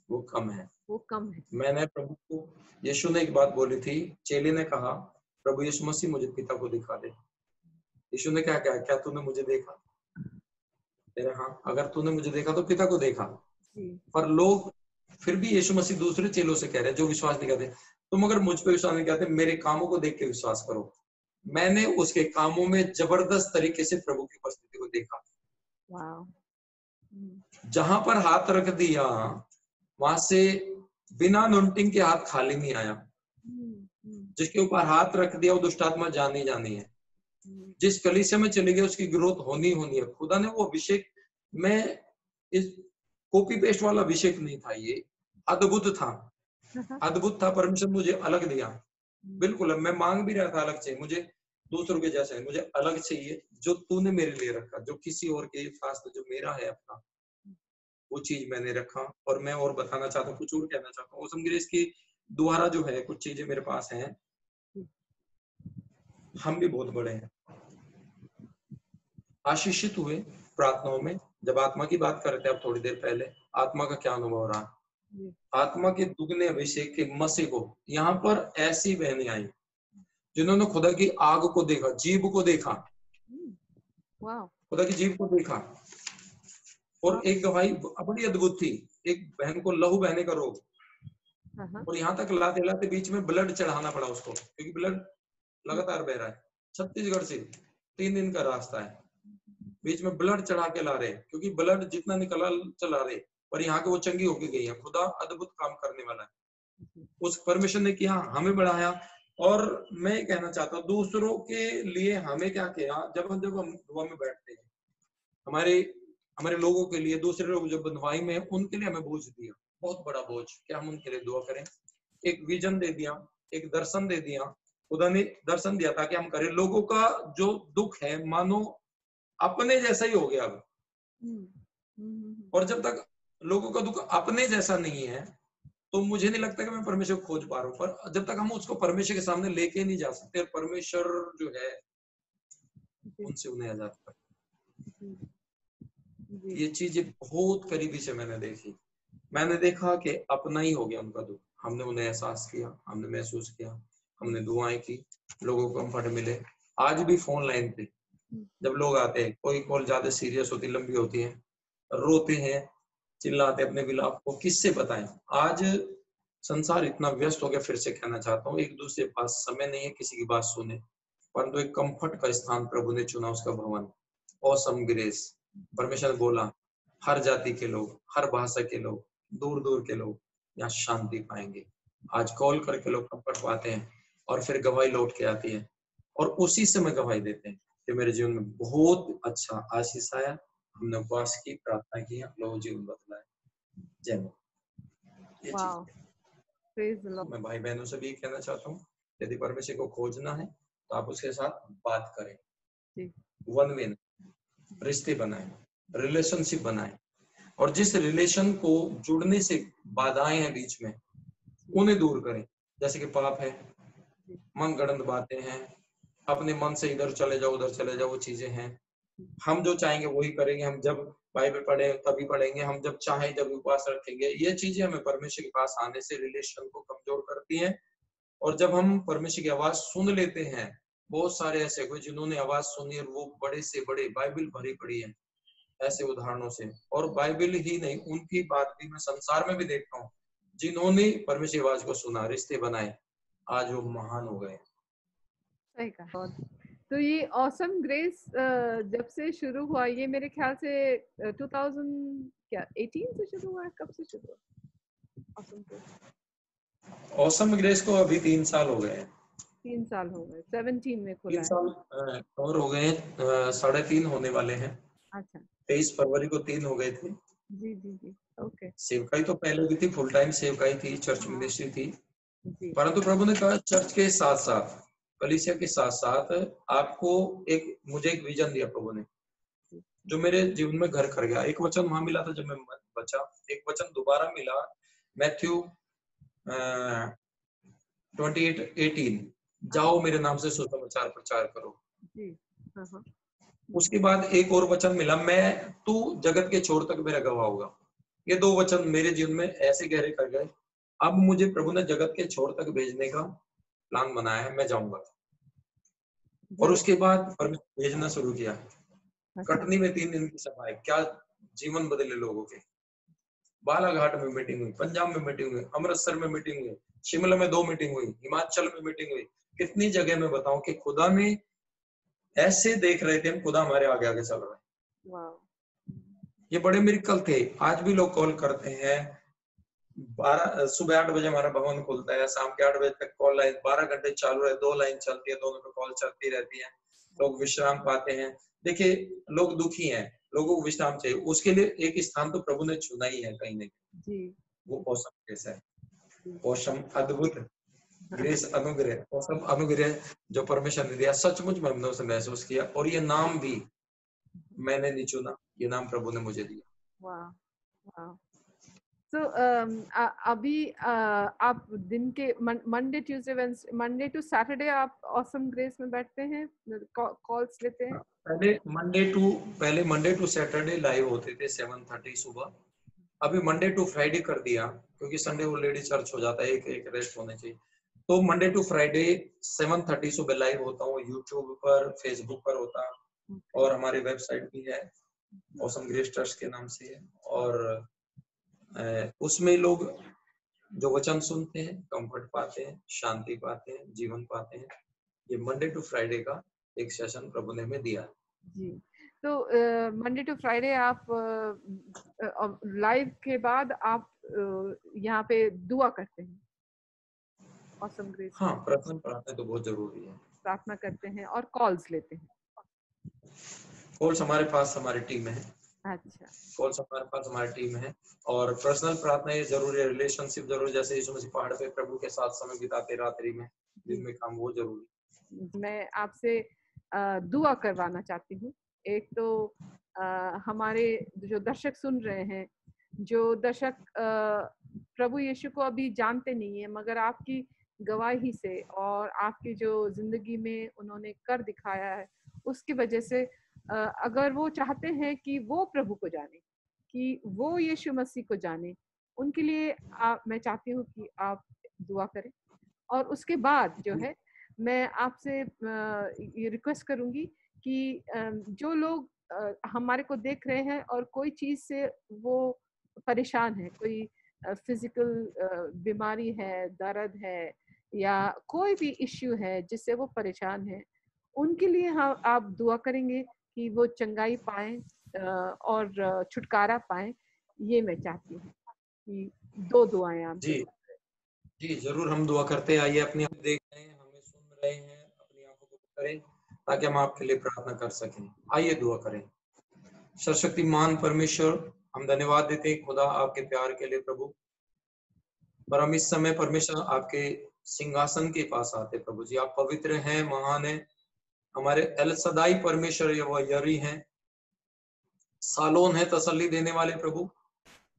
वो कम है। मैंने प्रभु को, यीशु ने एक बात बोली थी, चेले ने कहा प्रभु यीशु मसीह मुझे पिता को दिखा दे। यीशु ने क्या कहा, क्या तूने मुझे देखा? तेरे हाँ, अगर तूने मुझे देखा तो पिता को देखा। पर लोग फिर भी यीशु मसीह दूसरे चेलों से कह रहे हैं जो विश्वास नहीं करते, तुम अगर मुझ पे विश्वास नहीं करते, मेरे कामों को देख के विश्वास करो। मैंने उसके कामों में जबरदस्त तरीके से प्रभु की उपस्थिति को देखा। जहां पर हाथ रख दिया वहां से बिना अनुंटिंग के हाथ खाली नहीं आया। जिसके ऊपर हाथ रख दिया वो दुष्ट आत्मा जानी है। जिस कलीसिया में चले गए उसकी ग्रोथ होनी है। खुदा ने वो अभिषेक में, इस कॉपी पेस्ट वाला अभिषेक नहीं था, ये अद्भुत था। परमेश्वर मुझे अलग दिया, बिल्कुल। मैं मांग भी रहा था अलग चाहिए, मुझे दूसरों के जैसे मुझे अलग चाहिए, जो तूने मेरे लिए रखा, जो किसी और के पास जो मेरा है अपना, वो चीज मैंने रखा। और मैं और बताना चाहता हूँ, कुछ और कहना चाहता हूँ। ग्रेस की द्वारा जो है कुछ चीजें मेरे पास हैं, हम भी बहुत बड़े हैं, आशीषित हुए प्रार्थनाओं में। जब आत्मा की बात कर रहे थे आप थोड़ी देर पहले, आत्मा का क्या अनुभव रहा, आत्मा के दुगने अभिषेक के मसीह को। यहाँ पर ऐसी बहनें आई जिन्होंने खुदा की आग को देखा, जीभ को देखा, वाह। खुदा की जीभ को देखा। और एक गवाही बड़ी अद्भुत थी, एक बहन को लहू बहने का रोग, और यहाँ तक लाते लाते बीच में ब्लड चढ़ाना पड़ा उसको, क्योंकि ब्लड लगातार बह रहा है। छत्तीसगढ़ से 3 दिन का रास्ता है, बीच में ब्लड चढ़ा के ला रहे, क्योंकि ब्लड जितना निकला चला रहे, पर यहाँ के वो चंगी होके गई है। खुदा अद्भुत काम करने वाला है। उस परमेश्वर ने किया, हमें बढ़ाया। और मैं कहना चाहता हूँ दूसरों के लिए हमें क्या किया, जब हम दुआ में बैठते हैं, हमारे लोगों के लिए, दूसरे लोग जो बंधुआई में, उनके लिए हमें बोझ दिया, बहुत बड़ा बोझ, क्या हम उनके लिए दुआ करें। एक विजन दे दिया, एक दर्शन दे दिया, खुदा ने दर्शन दिया ताकि हम करें। लोगों का जो दुख है मानो अपने जैसा ही हो गया अब। और जब तक लोगों का दुख अपने जैसा नहीं है, तो मुझे नहीं लगता कि मैं परमेश्वर को खोज पा रहा हूँ। पर जब तक हम उसको परमेश्वर के सामने लेके नहीं जा सकते, परमेश्वर जो है उनसे उन्हें आजाद कर। ये चीजें बहुत करीबी से मैंने देखी। मैंने देखा कि अपना ही हो गया उनका दुख। हमने उन्हें एहसास किया, हमने महसूस किया, हमने दुआएं की, लोगों को कंफर्ट मिले। आज भी फोन लाइन पे जब लोग आते हैं, कोई कॉल ज्यादा सीरियस होती, लंबी होती है, रोते हैं, चिल्लाते अपने विलाप को, किससे बताएं। आज संसार इतना व्यस्त हो गया, फिर से कहना चाहता हूँ, एक दूसरे के पास समय नहीं है किसी की बात सुने, परंतु एक कंफर्ट का स्थान प्रभु ने चुना, उसका भवन, ऑसम ग्रेस। परमेश्वर ने बोला हर जाति के लोग, हर भाषा के लोग, दूर दूर के लोग यहाँ शांति पाएंगे। आज कॉल करके लोग कंफर्ट पाते हैं, और फिर गवाही लौट के आती है, और उसी समय गवाही देते हैं कि मेरे जीवन में बहुत अच्छा आशीष आया, हमने उपवास की, प्रार्थना की, लोग जीवन बदला है। जय मां। ये चीज मैं भाई बहनों से भी कहना चाहता हूँ, यदि परमेश्वर को खोजना है तो आप उसके साथ बात करें, वन वे रिश्ते बनाए, रिलेशनशिप बनाए, और जिस रिलेशन को जुड़ने से बाधाएं हैं बीच में, उन्हें दूर करें। जैसे कि पाप है, मन गढ़ंत बातें हैं, अपने मन से इधर चले जाओ उधर चले जाओ, वो चीजें हैं। हम जो चाहेंगे वही करेंगे, हम जब बाइबल पढ़े तभी पढ़ेंगे, हम जब चाहें जब उपवास रखेंगे। ये चीजें हमें परमेश्वर के पास आने से रिलेशन को कमजोर करती हैं। और जब हम परमेश्वर की आवाज सुन लेते हैं, बहुत सारे ऐसे हुए जिन्होंने आवाज सुनी और वो बड़े से बड़े, बाइबल भरी पड़ी है ऐसे उदाहरणों से। और बाइबल ही नहीं, उनकी बात भी मैं संसार में भी देखता हूँ, जिन्होंने परमेश्वर की आवाज को सुना, रिश्ते बनाए, आज वो महान हो गए। सही कहा। तो ये ऑसम ग्रेस जब से शुरू हुआ, ये मेरे ख्याल से 2018 से शुरू हुआ है, कब से शुरू हुआ ऑसम ग्रेस? ऑसम ग्रेस को अभी 3 साल हो गए। 3 साल हो गए, 17 में खुला 3 साल और हो गए, 3.5 होने वाले हैं। अच्छा, 23 फरवरी को 3 हो गए थे। जी जी जी, ओके। सेवकाई तो पहले भी थी, फुल टाइम सेवकाई थी, चर्च मिनिस्ट्री थी, परंतु प्रभु ने कहा चर्च के साथ साथ, कलीसिया के साथ साथ आपको मुझे एक विजन दिया प्रभु ने, जो मेरे जीवन में घर कर गया। एक वचन वहां मिला था जब मैं बचा, एक वचन दोबारा मिला, मैथ्यू 28:18, जाओ मेरे नाम से सुसमाचार प्रचार करो। उसके बाद एक और वचन मिला, मैं तू जगत के छोर तक मेरा गवाह होगा। ये 2 वचन मेरे जीवन में ऐसे गहरे कर गए। अब मुझे प्रभु ने जगत के छोर तक भेजने का प्लान बनाया है, मैं जाऊंगा। और उसके बाद परमेश्वर भेजना शुरू किया। कटनी में 3 दिन की सभा है, क्या जीवन बदले लोगों के। बालाघाट में मीटिंग हुई, पंजाब में मीटिंग हुई, अमृतसर में मीटिंग हुई, शिमला में 2 मीटिंग हुई, हिमाचल में मीटिंग हुई। कितनी जगह में बताऊं कि खुदा में ऐसे देख रहे थे हम, खुदा हमारे आगे आगे चल रहा है। ये बड़े मिरेकल थे। आज भी लोग कॉल करते हैं, सुबह 8 बजे हमारा भवन खुलता है, शाम के 8 बजे तक कॉल लाइन 12 घंटे चालू है, 2 लाइन चलती है, दोनों पे कॉल चलती रहती है। लोग विश्राम पाते हैं। देखिए, लोग दुखी हैं, लोगों को विश्राम चाहिए, उसके लिए एक स्थान तो प्रभु ने चुना ही है कहीं न कहीं, वो औसम ग्रेस है। औसम अद्भुत ग्रेस, अनुग्रह, औसम अनुग्रह जो परमेश्वर ने दिया, सचमुच में हमने उसे महसूस किया। और ये नाम भी मैंने नहीं चुना, ये नाम प्रभु ने मुझे दिया। वाह वाह। तो अभी आप दिन के Monday Tuesday Wednesday, Monday to Saturday आप ऑसम ग्रेस में बैठते हैं, कॉल्स लेते हैं? पहले मंडे टू सैटरडे लाइव होते थे 7:30 सुबह। अभी मंडे टू फ्राइडे कर दिया, क्योंकि संडे वो लेडी चर्च हो जाता है, एक रेस्ट होने चाहिए। तो मंडे टू फ्राइडे 7:30 सुबह लाइव होता हूँ, यूट्यूब पर, फेसबुक पर होता, और हमारी वेबसाइट भी है, ऑसम ग्रेस ट्रस्ट के नाम से है। और उसमें लोग जो वचन सुनते हैं कंफर्ट पाते हैं, शांति पाते हैं, जीवन पाते हैं। ये मंडे टू फ्राइडे का एक सेशन प्रभु ने हमें दिया जी। तो मंडे टू फ्राइडे आप लाइव के बाद आप यहाँ पे दुआ करते हैं, ऑसम ग्रेस हाँ, में प्रार्थना तो बहुत जरूरी है। प्रार्थना करते हैं और कॉल्स लेते हैं। कॉल्स हमारे पास हमारी टीम में है। अच्छा, कॉल्स हमारे पास हमारी टीम है। और पर्सनल प्रार्थना ये जरूरी है, रिलेशनशिप जरूरी, जैसे यीशु मसीह पहाड़ पे प्रभु के साथ समय बिताते रात्रि में, दिन में काम, वो जरूरी। मैं आपसे दुआ करवाना चाहती हूँ। एक तो हमारे जो दर्शक सुन रहे हैं, जो दर्शक प्रभु यीशु को अभी जानते नहीं है, मगर आपकी गवाही से और आपकी जो जिंदगी में उन्होंने कर दिखाया है उसकी वजह से अगर वो चाहते हैं कि वो प्रभु को जाने, कि वो यीशु मसीह को जाने, उनके लिए मैं चाहती हूँ कि आप दुआ करें। और उसके बाद जो है मैं आपसे ये रिक्वेस्ट करूंगी कि जो लोग हमारे को देख रहे हैं और कोई चीज से वो परेशान है, कोई फिजिकल बीमारी है, दर्द है, या कोई भी इश्यू है जिससे वो परेशान है, उनके लिए हाँ आप दुआ करेंगे कि वो चंगाई पाएं और छुटकारा पाएं। ये मैं चाहती हूँ कि 2 दुआएं आप जी जी, जरूर हम दुआ करते हैं। आइए, अपनी आंखें देख रहे हैं, हमें सुन रहे हैं, अपनी आंखों को करें ताकि हम आपके लिए प्रार्थना कर सकें। आइए दुआ करें। सर्वशक्तिमान परमेश्वर, हम धन्यवाद देते हैं खुदा आपके प्यार के लिए प्रभु। पर हम इस समय परमेश्वर आपके सिंहासन के पास आते प्रभु जी। आप पवित्र हैं, महान हैं, हमारे एल सदाई परमेश्वर वह यरी हैं, सालोन है, तसल्ली देने वाले प्रभु।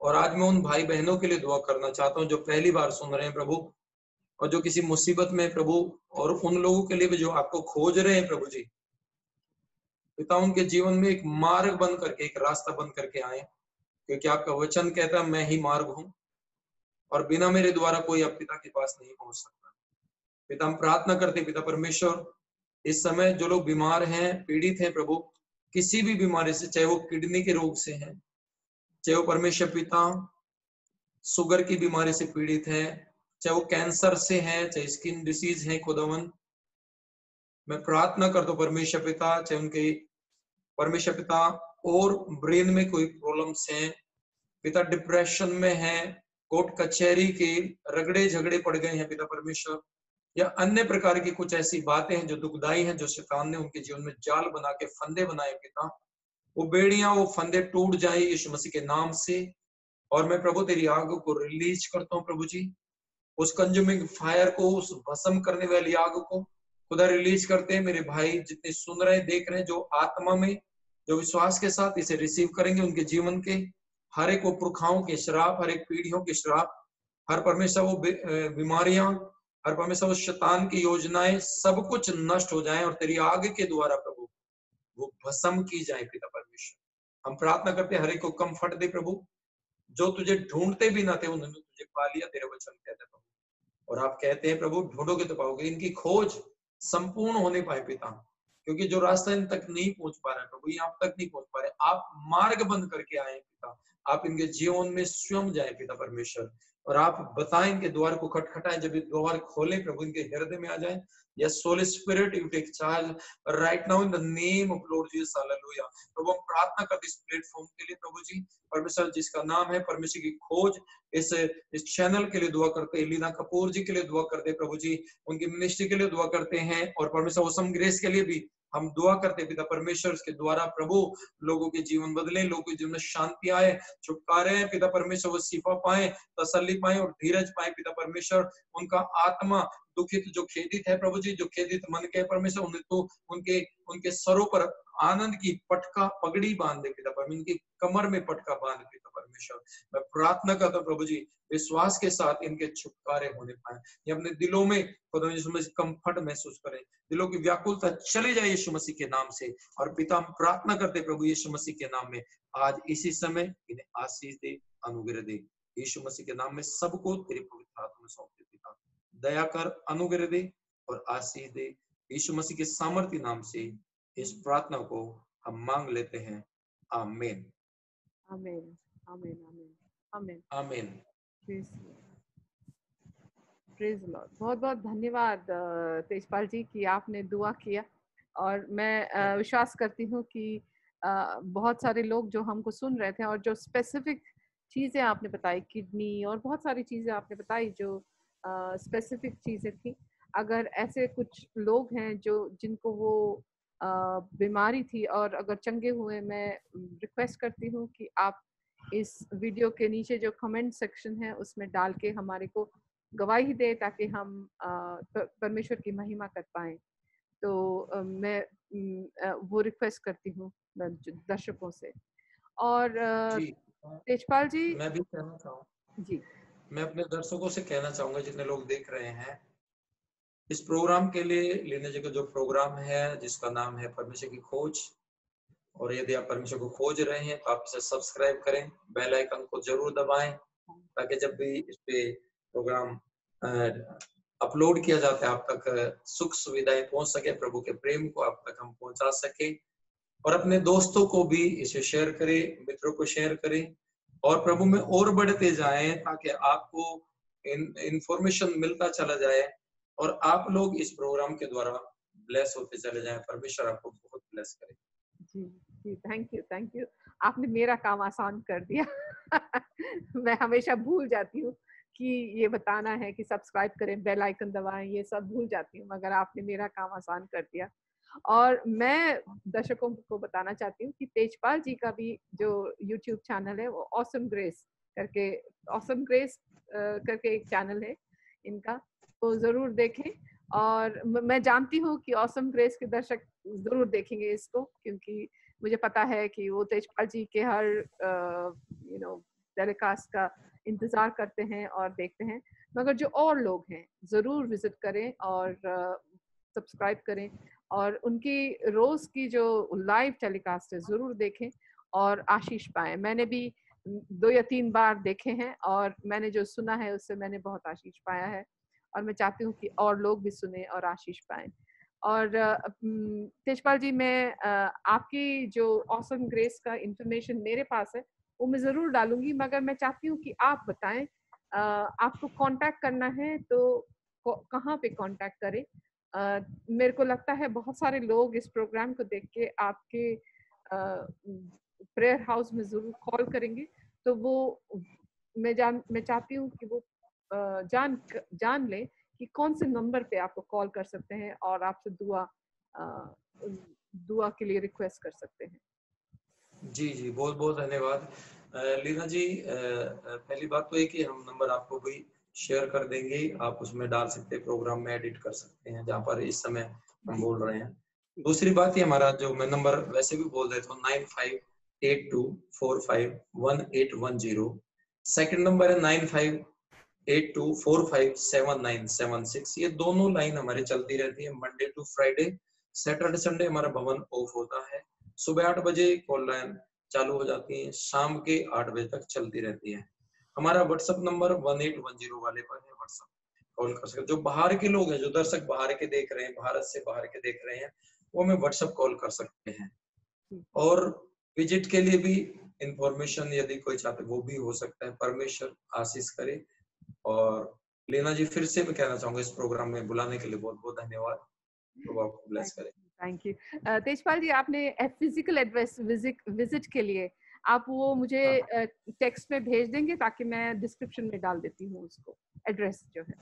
और आज मैं उन भाई बहनों के लिए दुआ करना चाहता हूँ जो पहली बार सुन रहे हैं प्रभु, और जो किसी मुसीबत में प्रभु, और उन लोगों के लिए भी जो आपको खोज रहे हैं प्रभु जी। पिता, उनके जीवन में एक मार्ग बन करके, एक रास्ता बन करके आए, क्योंकि आपका वचन कहता है मैं ही मार्ग हूं और बिना मेरे द्वारा कोई अब पिता के पास नहीं पहुंच सकता। पिता, हम प्रार्थना करते पिता परमेश्वर, इस समय जो लोग बीमार हैं, पीड़ित हैं प्रभु, किसी भी बीमारी से, चाहे वो किडनी के रोग से है, चाहे वो परमेश्वर पिता शुगर की बीमारी से पीड़ित है, चाहे वो कैंसर से है, चाहे स्किन डिसीज है, खुदावन मैं प्रार्थना करता हूं परमेश्वर पिता, चाहे उनके परमेश्वर पिता और ब्रेन में कोई प्रॉब्लम्स हैं, पिता डिप्रेशन में है, कोर्ट कचहरी के रगड़े झगड़े पड़ गए हैं पिता परमेश्वर, या अन्य प्रकार की कुछ ऐसी बातें हैं जो दुखदाई हैं, जो शैतान ने उनके जीवन में जाल बना के फंदे बनाए पिता, वो बेड़ियां, वो फंदे टूट जाए यीशु मसीह के नाम से। और मैं प्रभु तेरी आग को रिलीज करता हूँ प्रभु जी, उस कंज्यूमिंग फायर को, उस भस्म करने वाली आग को खुदा रिलीज करते हैं। मेरे भाई जितने सुन रहे देख रहे हैं, जो आत्मा में, जो विश्वास के साथ इसे रिसीव करेंगे, उनके जीवन के हर एक वो पुरखाओं के श्राप, हर एक पीढ़ियों के श्राप, हर परमेश्वर वो बीमारियां, हर परमेश्वर वो शैतान की योजनाएं, सब कुछ नष्ट हो जाए और तेरी आग के द्वारा प्रभु वो भस्म की जाए पिता परमेश्वर। हम प्रार्थना करते हैं हर एक को कंफर्ट दे प्रभु, जो तुझे ढूंढते भी ना थे उन्होंने तुझे पा लिया, तेरे वचन कहते प्रभु। और आप कहते हैं प्रभु ढूंढोगे तो पाओगे। इनकी खोज संपूर्ण होने पाए पिता, क्योंकि जो रास्ता इन तक नहीं पहुंच पा रहा है प्रभु, यहाँ तक नहीं पहुंच पा रहे, आप मार्ग बंद करके आए पिता, आप इनके जीवन में स्वयं जाए पिता परमेश्वर, और आप बताएं इनके द्वार को खटखटाएं, जब ये द्वार खोले प्रभु इनके हृदय में आ जाए। Yes Holy Spirit, you take charge right now in the name of Lord Jesus, hallelujah. प्रभु हम प्रार्थना करते इस प्लेटफॉर्म के लिए प्रभु जी, परमेश्वर जिसका नाम है परमेश्वर की खोज, इस चैनल के लिए दुआ करते हैं, लीना कपूर जी के लिए दुआ करते हैं प्रभु जी, उनकी मिनिस्ट्री के लिए दुआ करते हैं, और परमेश्वर ओसम ग्रेस के लिए भी हम दुआ करते हैं पिता परमेश्वर, इसके द्वारा प्रभु लोगों के जीवन बदले, लोगों के जीवन में शांति आए, छुटकारे पिता परमेश्वर, वो शिफा पाए, तसल्ली पाए और धीरज पाए पिता परमेश्वर। उनका आत्मा दुखित, जो खेदित है प्रभु जी, जो खेदित मन के परमेश्वर, उन्हें तो उनके उनके सरों पर आनंद की पटका पगड़ी बांध दे पिता परमेश्वर, उनकी कमर में पटका बांध पिता परमेश्वर। मैं प्रार्थना करता हूँ प्रभु जी, विश्वास के साथ इनके छुटकारे होने पाए, ये अपने दिलों में खुदा यीशु मसीह कंफर्ट महसूस करें, दिलों की व्याकुलता चले जाए यीशु मसीह के नाम से। और पिता हम प्रार्थना करते प्रभु यीशु मसीह के नाम में, आज इसी समय इन्हें आशीष दे, अनुग्रह दे, यीशु मसीह के नाम में सबको तेरे पवित्र हाथों में सौंपते पिता, दया कर, अनुग्रह दे और आशीष दे, यीशु मसीह के सामर्थ्य नाम से, इस प्रार्थना को हम मांग लेते हैं। आमीन। आमीन, आमीन, आमीन, आमीन। आमीन। Praise Lord. बहुत बहुत धन्यवाद तेजपाल जी कि आपने दुआ किया, और मैं विश्वास करती हूँ कि बहुत सारे लोग जो हमको सुन रहे थे और जो स्पेसिफिक चीज़ें आपने बताई, किडनी और बहुत सारी चीज़ें आपने बताई जो स्पेसिफिक चीज़ें थी, अगर ऐसे कुछ लोग हैं जो जिनको वो बीमारी थी और अगर चंगे हुए, मैं रिक्वेस्ट करती हूँ कि आप इस वीडियो के नीचे जो कमेंट सेक्शन है उसमें डाल के हमारे को गवाही दे, ताकि हम परमेश्वर की महिमा कर पाए। तो मैं वो रिक्वेस्ट करती हूँ दर्शकों से। और जी, तेजपाल जी। मैं भी कहना चाहूँ, जी। मैं अपने दर्शकों से कहना चाहूंगा जितने लोग देख रहे हैं, इस प्रोग्राम के लिए लीना जी का जो प्रोग्राम है जिसका नाम है परमेश्वर की खोज, और यदि आप परमेश्वर को खोज रहे हैं तो आप इसे सब्सक्राइब करें, बेल आइकन को जरूर दबाएं, ताकि जब भी इस पे प्रोग्राम अपलोड किया जाता है आप तक सुख सुविधाएं पहुंच सके, प्रभु के प्रेम को आप तक हम पहुंचा सके। और अपने दोस्तों को भी इसे शेयर करें, मित्रों को शेयर करें, और प्रभु में और बढ़ते जाएं, ताकि आपको इंफॉर्मेशन मिलता चला जाए और आप लोग इस प्रोग्राम के द्वारा ब्लेस होते चले जाएं। परमेश्वर आपको बहुत ब्लेस करे। जी जी, थैंक यू, थैंक यू। आपने मेरा काम आसान कर दिया। मैं हमेशा भूल जाती हूँ कि ये बताना है कि सब्सक्राइब करें, बेल आइकन दबाएं, ये सब भूल जाती हूँ, मगर आपने मेरा काम आसान कर दिया। और मैं दर्शकों को बताना चाहती हूँ कि तेजपाल जी का भी जो YouTube चैनल है वो ऑसम ग्रेस करके, ऑसम ग्रेस करके एक चैनल है इनका, तो जरूर देखें। और मैं जानती हूँ कि ऑसम ग्रेस के दर्शक जरूर देखेंगे इसको, क्योंकि मुझे पता है कि वो तेजपाल जी के हर टेलीकास्ट का इंतजार करते हैं और देखते हैं। मगर जो और लोग हैं जरूर विजिट करें और सब्सक्राइब करें, और उनकी रोज की जो लाइव टेलीकास्ट है जरूर देखें और आशीष पाएं। मैंने भी 2 या 3 बार देखे हैं और मैंने जो सुना है उससे मैंने बहुत आशीष पाया है, और मैं चाहती हूँ कि और लोग भी सुने और आशीष पाएं। और तेजपाल जी, मैं आपकी जो ऑसम ग्रेस का इंफॉर्मेशन मेरे पास है वो मैं जरूर डालूंगी, मगर मैं चाहती हूँ कि आप बताएं आपको कांटेक्ट करना है तो कहाँ पे कांटेक्ट करें। मेरे को लगता है बहुत सारे लोग इस प्रोग्राम को देख के आपके प्रेयर हाउस में जरूर कॉल करेंगे, तो वो मैं चाहती हूँ कि वो जान ले कि कौन से नंबर पे आपको कॉल कर सकते हैं और आपसे दुआ के लिए रिक्वेस्ट कर सकते हैं। जी जी, बहुत बहुत धन्यवाद लीना जी। पहली बात तो है कि हम नंबर आपको भी शेयर कर देंगे, आप उसमें डाल सकते हैं, प्रोग्राम में एडिट कर सकते हैं जहाँ पर इस समय हम बोल रहे हैं। दूसरी बात ये, हमारा जो मैं नंबर वैसे भी बोल देता हूँ, 9582451810। सेकंड नंबर है 9582457976। ये दोनों लाइन हमारी चलती रहती है Monday to Friday. Saturday Sunday हमारा भवन ऑफ होता है। सुबह 8 बजे कॉल लाइन चालू हो जाती है, शाम के 8 बजे तक चलती रहती है। हमारा व्हाट्सएप नंबर 1810 वाले पर है, व्हाट्सएप कॉल कर सकते। जो बाहर के लोग हैं, जो दर्शक बाहर के देख रहे हैं, भारत से बाहर के देख रहे हैं, वो हमें व्हाट्सएप कॉल कर सकते हैं। और विजिट के लिए भी इंफॉर्मेशन यदि कोई चाहते वो भी हो सकता है। परमेश्वर आशीष करे। और लीना जी, फिर से मैं कहना चाहूंगा इस प्रोग्राम में बुलाने के लिए बहुत बहुत धन्यवाद। तो आपको ब्लेस करे। Thank you. तेजपाल जी, आपने फिजिकल एड्रेस विजिट के लिए आप वो मुझे टेक्स्ट में भेज देंगे, ताकि मैं डिस्क्रिप्शन में डाल देती हूँ उसको, एड्रेस जो है।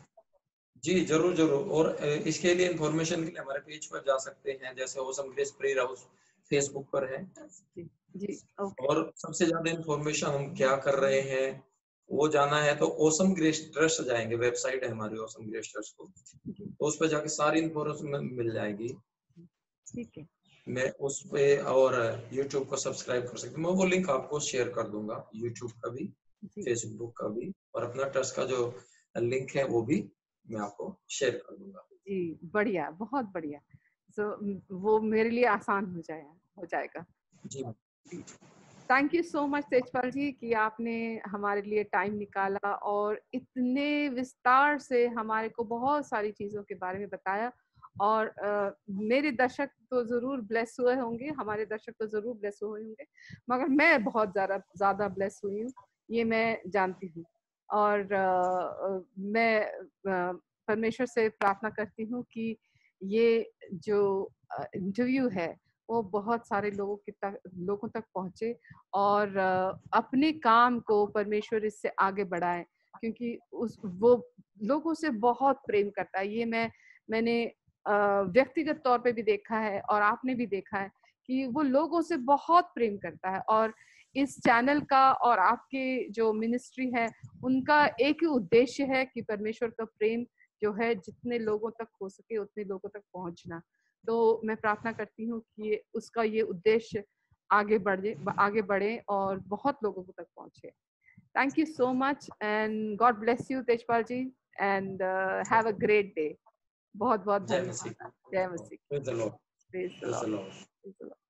जी जरूर जरूर। और इसके लिए इंफॉर्मेशन के लिए हमारे पेज पर जा सकते हैं, जैसे awesome grace prayer house Facebook पर है। जी जी, ओके। और सबसे ज्यादा इंफॉर्मेशन हम क्या कर रहे हैं वो जाना है तो ऑसम ग्रेस ट्रस्ट जाएंगे, वेबसाइट है हमारी ऑसम ग्रेस ट्रस्ट को, तो उस पर जाके सारी इंफॉर्मेशन मिल जाएगी। ठीक है। मैं उस पे और YouTube को सब्सक्राइब कर सकते हैं। मैं वो लिंक आपको शेयर कर दूंगा, YouTube का भी, Facebook का भी, और अपना ट्रस्ट का जो लिंक है वो भी मैं आपको शेयर कर दूंगा। जी, बढ़िया, बहुत बढ़िया। वो मेरे लिए आसान हो जाएगा। जी thank you so much Tejpal ji कि आपने हमारे लिए टाइम निकाला और इतने विस्तार से हमारे को बहुत सारी चीज़ों के बारे में बताया, और मेरे दर्शक तो जरूर ब्लेस हुए होंगे, हमारे दर्शक तो जरूर ब्लेस हुए होंगे, मगर मैं बहुत ज्यादा ब्लेस हुई हूँ, ये मैं जानती हूँ। और मैं परमेश्वर से प्रार्थना करती हूँ कि ये जो इंटरव्यू है वो बहुत सारे लोगों तक पहुंचे, और अपने काम को परमेश्वर इससे आगे बढ़ाए, क्योंकि वो लोगों से बहुत प्रेम करता है। ये मैंने व्यक्तिगत तौर पे भी देखा है, और आपने भी देखा है कि वो लोगों से बहुत प्रेम करता है। और इस चैनल का और आपके जो मिनिस्ट्री है उनका एक ही उद्देश्य है कि परमेश्वर का प्रेम जो है जितने लोगों तक हो सके उतने लोगों तक पहुंचना। तो मैं प्रार्थना करती हूँ कि उसका ये उद्देश्य आगे बढ़े और बहुत लोगों तक पहुंचे। Thank you so much and God bless you, Tejpal ji, and have a great day. बहुत बहुत जय मसीह। धन्यवाद। जय मसीह। Praise the Lord. Praise the Praise the Lord. Lord. Praise the Lord.